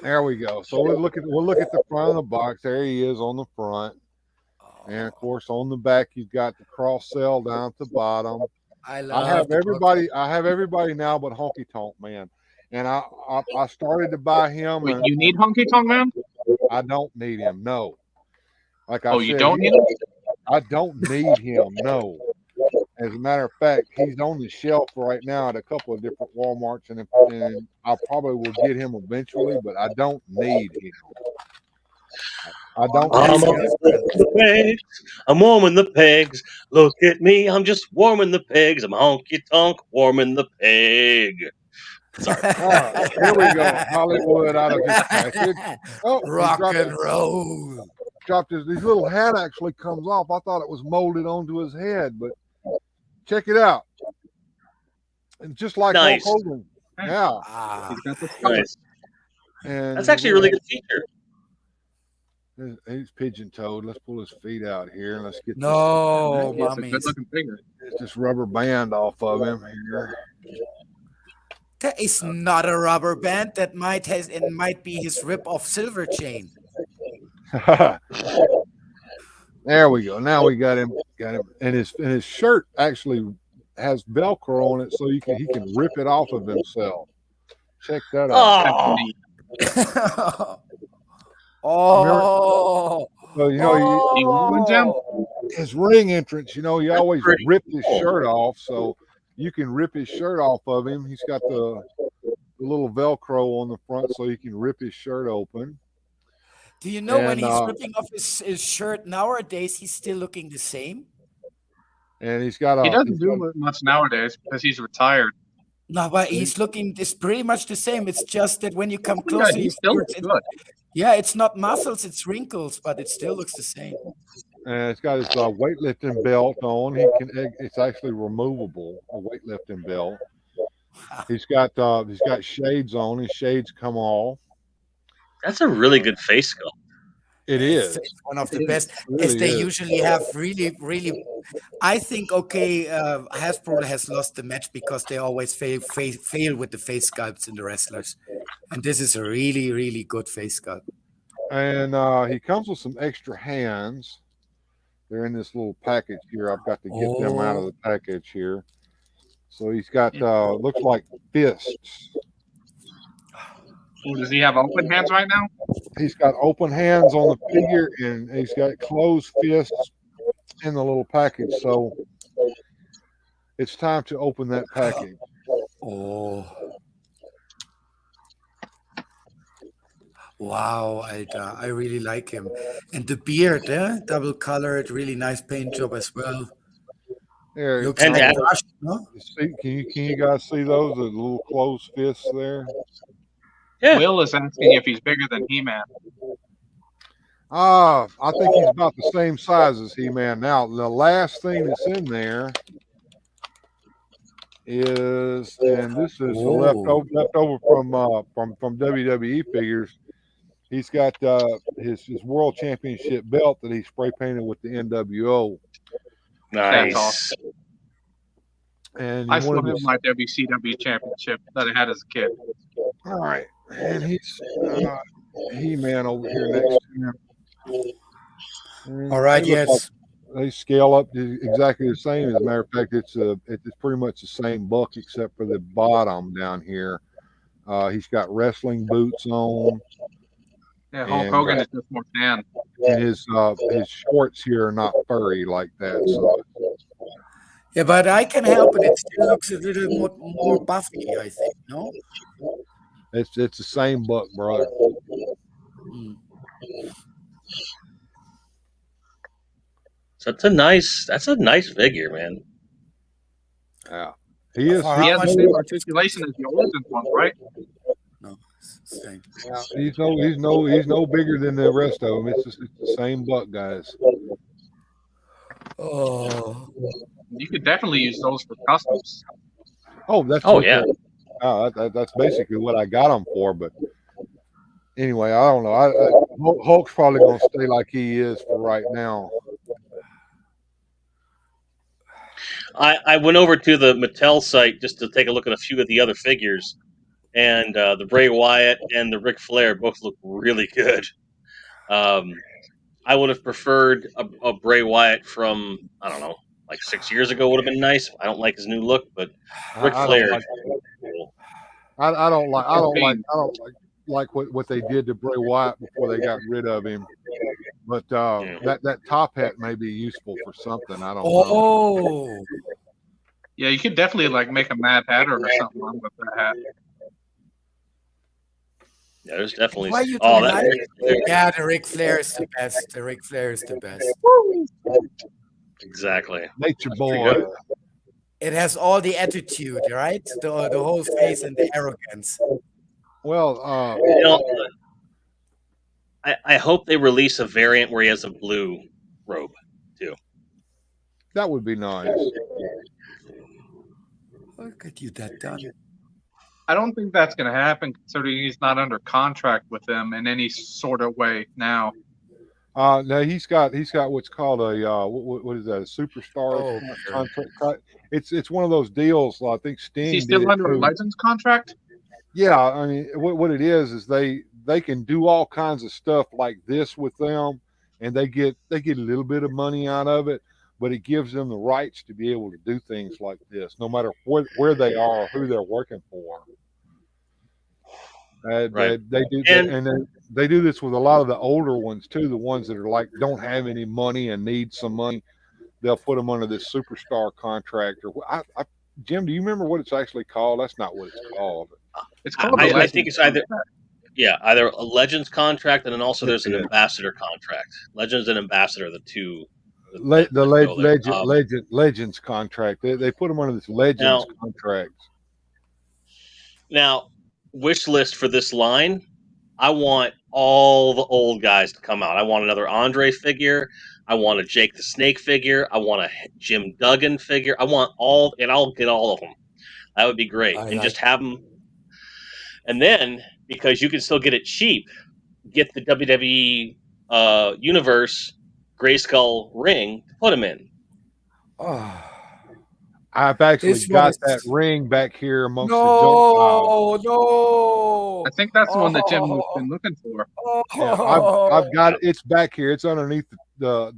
There we go. So we'll look at the front of the box. There he is on the front, and of course on the back you've got the cross cell down at the bottom. I love. I have the everybody. I have everybody now, but Honky Tonk Man, and I started to buy him, Wait, and you need Honky Tonk Man? I don't need him. No, like I Oh, said, you don't need him? I don't need him. No. As a matter of fact, he's on the shelf right now at a couple of different Walmarts, and I probably will get him eventually, but I don't need him. I don't I'm need on him. the pegs. I'm warming the pegs. Look at me. I'm just warming the pegs. I'm honky tonk warming the peg. Sorry. All right, here we go. Hollywood out of his package. Oh, he Rock dropped and it. roll. Dropped his little hat actually comes off. I thought it was molded onto his head, but check it out. And just like Nice. Hulk Hogan. Yeah. Ah, He's got the Nice. And That's actually a really good feature. He's pigeon-toed. Let's pull his feet out here and let's get no, He's a mommy. good looking figure. this rubber band off of him here. That is not a rubber band. That might be his rip-off silver chain. There we go. Now we got him, and his shirt actually has Velcro on it, so he can rip it off of himself. Check that out. Oh, Oh, So you know, his ring entrance. You know, he always pretty ripped his shirt off, so you can rip his shirt off of him. He's got the little Velcro on the front, so you can rip his shirt open. do you know when And, he's ripping off his shirt nowadays, he's still looking the same? And he's got a. He doesn't do much nowadays because he's retired. No, but he's looking. It's pretty much the same. It's just that when you come Yeah, closer, he still looks good. yeah, it's not muscles, it's wrinkles, but it still looks the same. And it's got his weightlifting belt on. It's actually removable, a weightlifting belt. He's got shades on. His shades come off. that's a really good face sculpt. It is. It's one of the best, really as they is. usually have. Really, really, I think. Okay, Hasbro has lost the match because they always fail with the face sculpts in the wrestlers, and this is a really, really good face sculpt. And he comes with some extra hands. They're in this little package here. I've got to get them out of the package here. So he's got looks like fists. Oh, does he have open hands right now? He's got open hands on the figure, and he's got closed fists in the little package. So it's time to open that package. Oh. Wow, I really like him. And the beard, double colored, really nice paint job as well. There, Looks And like Adam. Rush, no? can you guys see those? The little closed fists there. Yeah. Will is asking if he's bigger than He-Man. I think he's about the same size as He-Man. Now, the last thing that's in there is, and this is the leftover from WWE figures. He's got his world championship belt that he spray painted with the NWO. Nice. That's awesome. And I still have my WCW championship that I had as a kid. all right, and he's He-Man over here next to him. And All right, they look yes. like they scale up to exactly the same. As a matter of fact, it's pretty much the same buck except for the bottom down here. He's got wrestling boots on. Yeah, Hulk And, Hogan is just more tan. And his shorts here are not furry like that. So Yeah, but I can help it. It still looks a little more buffy, I think. No. it's the same buck, brother. Mm. So that's a nice figure, man. Yeah, he is. For He how has the much? same articulation as the Origins one, right? No, it's the same. He's no bigger than the rest of them. It's the same buck, guys. Oh, You could definitely use those for customs. Oh, that's Oh yeah. that's basically what I got him for. But anyway, I don't know. Hulk's probably gonna stay like he is for right now. I went over to the Mattel site just to take a look at a few of the other figures, and the Bray Wyatt and the Ric Flair both look really good. I would have preferred a Bray Wyatt from, I don't know, like 6 years ago would have been nice. I don't like his new look, but Ric Flair. I don't like what they did to Bray Wyatt before they got rid of him. But that top hat may be useful for something. I don't know. oh, Yeah, you could definitely like make a Mad Hatter or something on with that hat. Yeah, there's definitely. why you Oh, don't that like Ric it? Flair. Yeah, the Ric Flair is the best. The Ric Flair is the best. Exactly. Nature Pretty boy. good. It has all the attitude, right? The whole face and the arrogance. Well, You know, I hope they release a variant where he has a blue robe too. that would be nice. How could you that done? I don't think that's going to happen considering he's not under contract with them in any sort of way now. No, he's got what's called a what is that? A superstar Oh, contract. It's one of those deals. I think Sting. Is he did still it under a too. Legends contract? Yeah, I mean, what it is they can do all kinds of stuff like this with them, and they get a little bit of money out of it, but it gives them the rights to be able to do things like this, no matter where they are or who they're working for. Right. They do, And- they do this with a lot of the older ones too. The ones that are like don't have any money and need some money, they'll put them under this superstar contract. Or Jim, do you remember what it's actually called? That's not what it's called. It's called I the think it's Legends either a Legends contract and then also there's an Yeah. ambassador contract. Legends and ambassador are the two. that go there. Legends contract. They put them under this Legends contract. Now, wish list for this line. I want all the old guys to come out. I want another Andre figure. I want a Jake the Snake figure. I want a Jim Duggan figure. I want all, and I'll get all of them. That would be great. Just have them. And then, because you can still get it cheap, get the WWE Universe Grayskull ring to put them in. Oh. I've actually This got was- that ring back here amongst the junk pile. No. I think that's the one that Jim has been looking for. Yeah, I've got it. It's back here. It's underneath the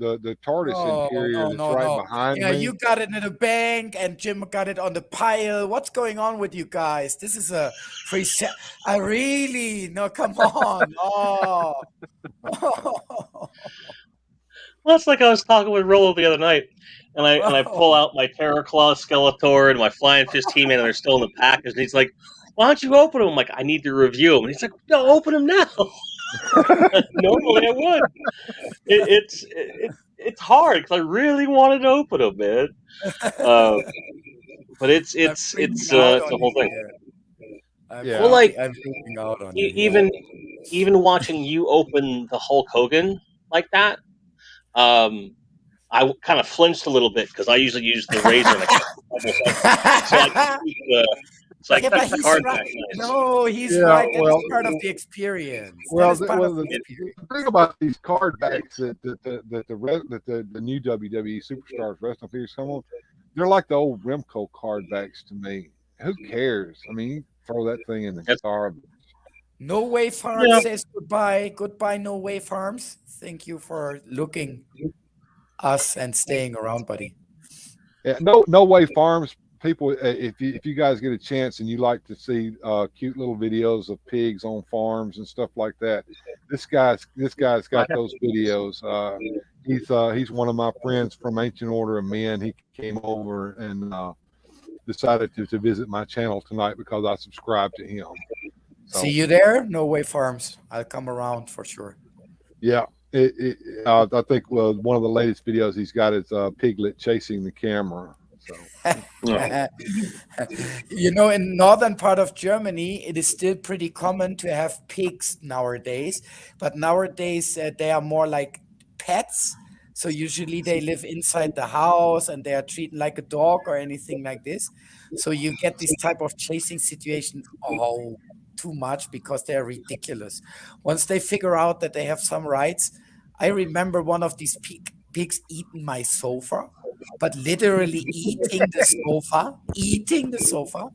TARDIS interior that's right behind Yeah, me. you got it in the bank, and Jim got it on the pile. What's going on with you guys? This is a free set. I really no. Come on. Oh. Well, it's like I was talking with Rollo the other night, and I pull out my Terror Claw Skeletor and my Flying Fist He-Man, and they're still in the package. And he's like, "Why don't you open them?" I'm like, "I need to review them." And he's like, "No, open them now." Normally I would. It's it's hard because I really wanted to open them, man. But it's I'm it's freaking it's out it's on the whole you thing. here. Yeah. Well, like I'm freaking out on you e- here. even even watching you open the Hulk Hogan like that, I kind of flinched a little bit because I usually use the razor and I keep so I can keep the Yeah, but he's card right. back nice. No, he's Yeah. right. That is Well, part of the experience. That well, is part of the the experience. thing about these card backs that the new WWE Superstars wrestling figures come on, they're like the old Remco card backs to me. Who cares? I mean, you throw that thing in the That's- garbage. No Way Farms Yeah. says goodbye. Goodbye, No Way Farms. Thank you for looking us and staying around, buddy. Yeah, no way farms people. If you guys get a chance and you like to see cute little videos of pigs on farms and stuff like that, this guy's got those videos. He's one of my friends from Ancient Order of Men. He came over and decided to visit my channel tonight because I subscribe to him. So, See you there, No Way Farms. I'll come around for sure. yeah. I think one of the latest videos he's got is Piglet chasing the camera. So You know, in northern part of Germany, it is still pretty common to have pigs nowadays, but nowadays they are more like pets. So usually they live inside the house and they are treated like a dog or anything like this. So you get this type of chasing situation. Oh, too much because they're ridiculous. Once they figure out that they have some rights, I remember one of these pigs eating my sofa, but literally eating the sofa.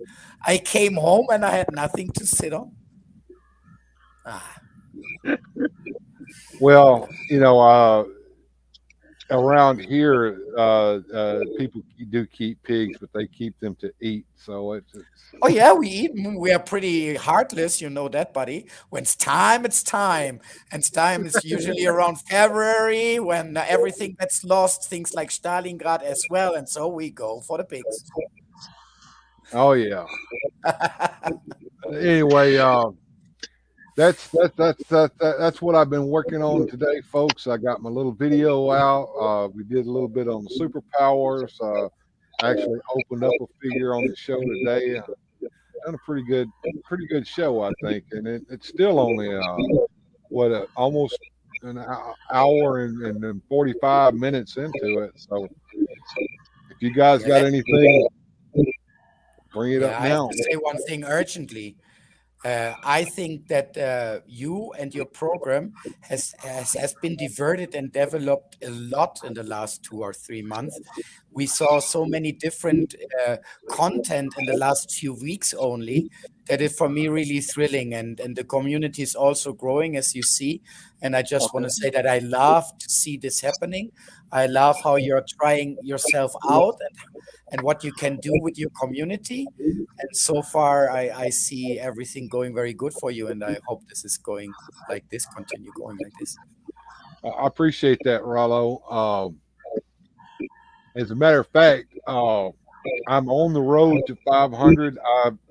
I came home and I had nothing to sit on. Ah, well, around here, people do keep pigs, but they keep them to eat. So it's oh yeah, we eat. We are pretty heartless, you know that, buddy. When it's time, it's time, and time is usually around February when everything gets lost, things like Stalingrad as well, and so we go for the pigs. oh yeah. Anyway, that's what I've been working on today, folks. I got my little video out. We did a little bit on the Super Powers. I actually opened up a figure on the show today. Done a pretty good show, I think, and it's still only almost an hour and 45 minutes into it. So if you guys got anything, bring it Yeah, up I have now. to say one thing urgently. I think that you and your program has been diverted and developed a lot in the last 2 or 3 months. We saw so many different content in the last few weeks only that is for me really thrilling, and the community is also growing, as you see. And I just want to say that I love to see this happening. I love how you're trying yourself out and what you can do with your community. And so far, I see everything going very good for you, and I hope this is going like this, continue going like this. I appreciate that, Rollo. As a matter of fact, I'm on the road to 500.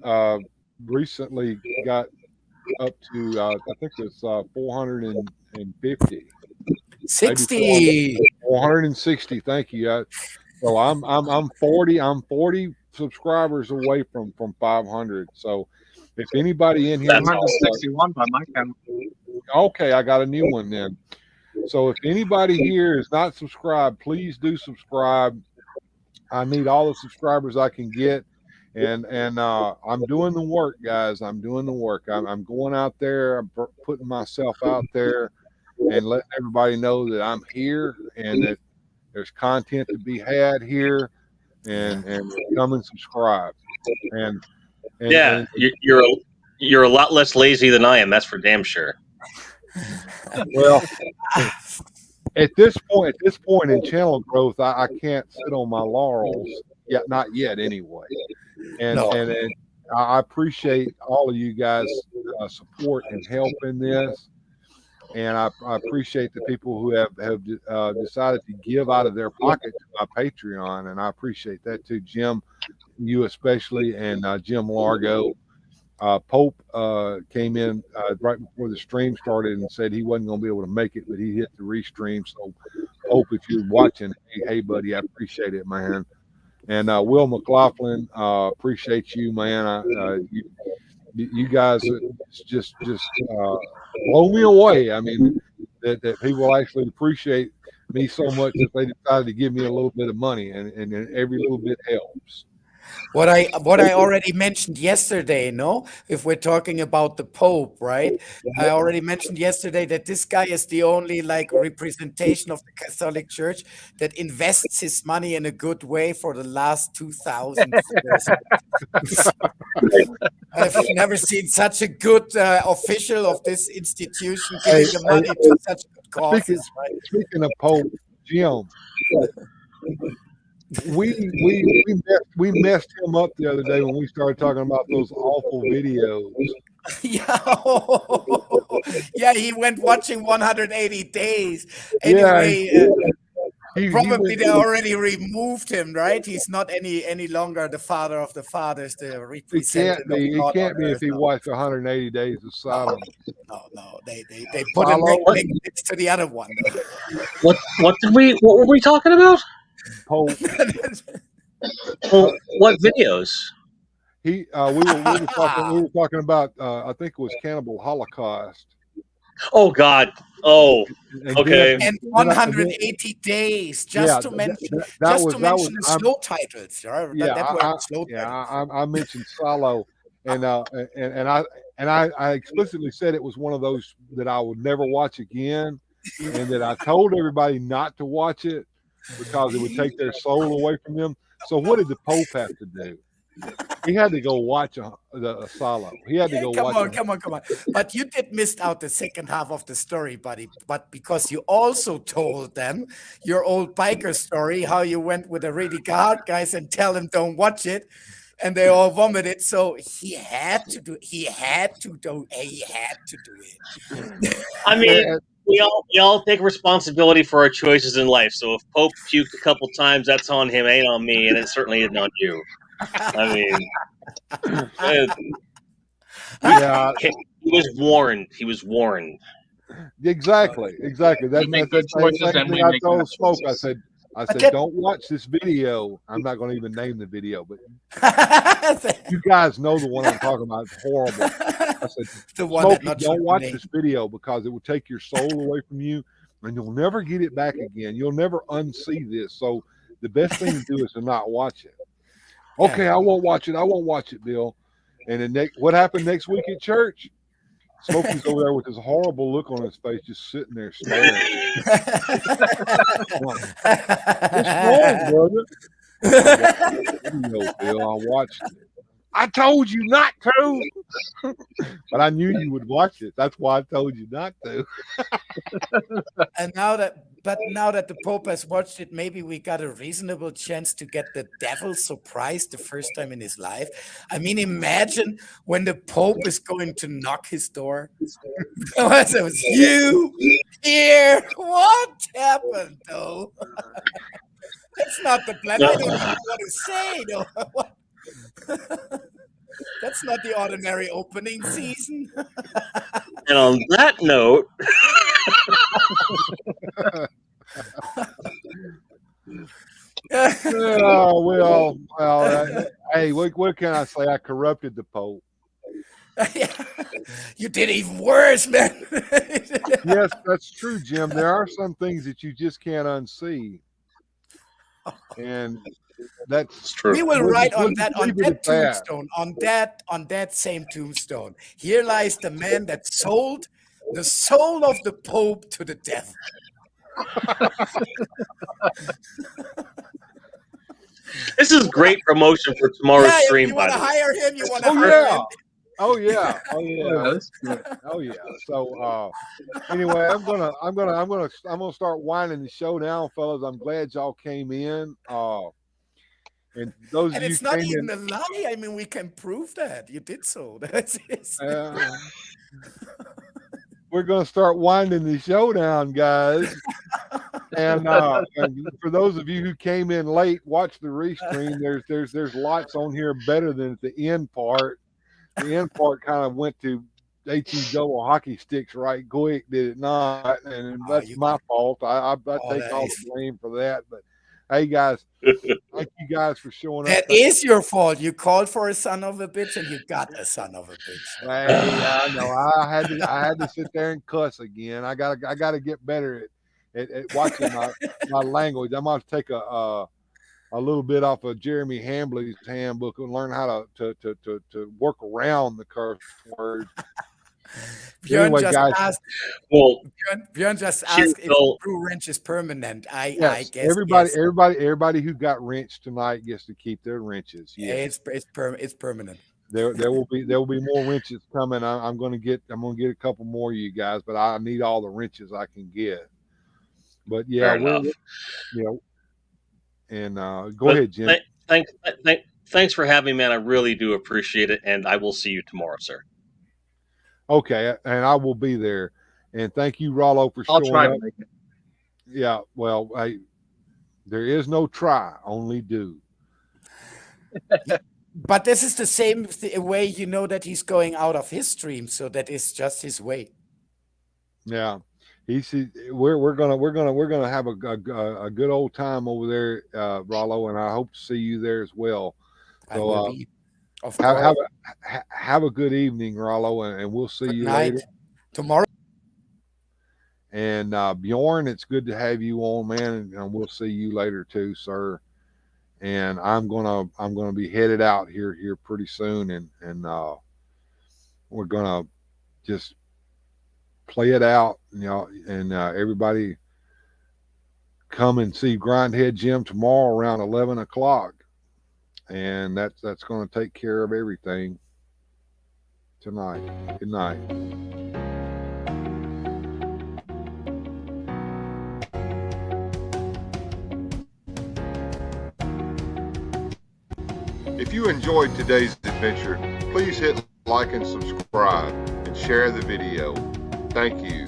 I recently got up to I think it's 450. 60. 460. Thank you. So I'm 40 subscribers away from 500. So if anybody in here, That's 161 by my count. okay, I got a new one then. So if anybody here is not subscribed, please do subscribe. I need all the subscribers I can get, and I'm doing the work, guys. I'm doing the work. I'm going out there. I'm putting myself out there, and letting everybody know that I'm here and that there's content to be had here, and come and subscribe. And yeah, you're a lot less lazy than I am. That's for damn sure. well, at this point in channel growth, I can't sit on my laurels yet, not yet anyway. And No. and I appreciate all of you guys' support and help in this. And I appreciate the people who have decided to give out of their pocket to my Patreon, and I appreciate that too, Jim, you especially, and Jim Largo. Pope came in right before the stream started and said he wasn't going to be able to make it, but he hit the restream. So, Pope, if you're watching, hey, buddy, I appreciate it, man. And Will McLaughlin, appreciate you, man. You guys just blow me away. I mean, that people actually appreciate me so much that they decided to give me a little bit of money, and every little bit helps. What I already mentioned yesterday, no? If we're talking about the Pope, right? I already mentioned yesterday that this guy is the only like representation of the Catholic Church that invests his money in a good way for the last 2,000 years. I've never seen such a good official of this institution giving the money to such good causes, right? Speaking of Pope, Jim, we messed him up the other day when we started talking about those awful videos. Yeah, he went watching 180 days. Anyway, probably they already removed him, right? He's not any longer the father of the fathers, the representative. He can't be if he watched 180 days of Sodom. No. They put him right next to the other one. What were we talking about? Pope. Well, what videos? We were talking about I think it was Cannibal Holocaust. Oh God. Oh, okay. And 180 days, just to mention the slow titles. I mentioned Salo, and I explicitly said it was one of those that I would never watch again, and that I told everybody not to watch it because it would take their soul away from them. So what did the Pope have to do? He had to go watch a Salo. He had to go watch. Come on. But you did miss out the second half of the story, buddy. But because you also told them your old biker story, how you went with the really hard guys and tell them don't watch it, and they all vomited. So he had to do it. I mean, we all take responsibility for our choices in life. So if Pope puked a couple times, that's on him, ain't on me, and it certainly isn't on you. I mean, he was warned. He was warned. Exactly. That's the same thing I told Smoke. I said, don't watch this video. I'm not going to even name the video, but you guys know the one I'm talking about. It's horrible. I said, Smokey, don't watch this video because it will take your soul away from you, and you'll never get it back again. You'll never unsee this. So the best thing to do is to not watch it. Okay, I won't watch it, Bill. And then what happened next week at church? Smokey's over there with this horrible look on his face, just sitting there staring. What's wrong, brother? Bill, I watched it. I told you not to. But I knew you would watch it. That's why I told you not to. And now that the Pope has watched it, maybe we got a reasonable chance to get the devil surprised the first time in his life. I mean, imagine when the Pope is going to knock his door. It was you here. What happened, though? That's not the plan. I don't even want to say, though. That's not the ordinary opening season. And on that note, hey, what can I say? I corrupted the Pope. You did even worse, man. Yes, that's true, Jim. There are some things that you just can't unsee, and that's true. We will write on that tombstone, on that same tombstone. Here lies the man that sold the soul of the Pope to the devil. This is great promotion for tomorrow's stream. You want to hire him? You want to hire him? Oh yeah. So anyway, I'm gonna start winding the show down, fellas. I'm glad y'all came in. And those and of it's you not came even in, a lie. I mean, we can prove that you did so. We're gonna start winding the show down, guys. And for those of you who came in late, watch the restream. There's lots on here better than at the end part. the end part kind of went to HE double hockey sticks right quick, did it not? And that's my fault. I take all the blame for that. But hey, guys, thank you guys for showing up. That is your fault. You called for a son of a bitch, and you got a son of a bitch. Hey, I know. I had to sit there and cuss again. I gotta get better at watching my language. I'm gonna take a little bit off of Jeremy Hambley's handbook and learn how to work around the curse words. Björn Anyway, just guys, asked. Well, Björn just asked if the screw wrench is permanent. I guess yes. everybody who got wrenched tonight gets to keep their wrenches. Yeah, Yes. it's permanent. There will be more wrenches coming. I'm gonna get a couple more of you guys, but I need all the wrenches I can get. But yeah, and go ahead, Jim. Thanks for having me, man. I really do appreciate it, and I will see you tomorrow, sir. Okay, and I will be there. And thank you, Rollo, for showing up. I'll try to make it. Yeah, well, there is no try, only do. But this is the same way, that he's going out of his stream, so that is just his way. Yeah, we're gonna have a good old time over there, Rollo, and I hope to see you there as well. So have a good evening, Rollo, and we'll see you later tomorrow. And Bjorn, it's good to have you on, man, and we'll see you later too, sir. And I'm gonna be headed out here pretty soon, and we're gonna just play it out, and everybody come and see Grindhead Jim tomorrow around 11 o'clock. And that's going to take care of everything tonight. Good night. If you enjoyed today's adventure, please hit like and subscribe and share the video. Thank you.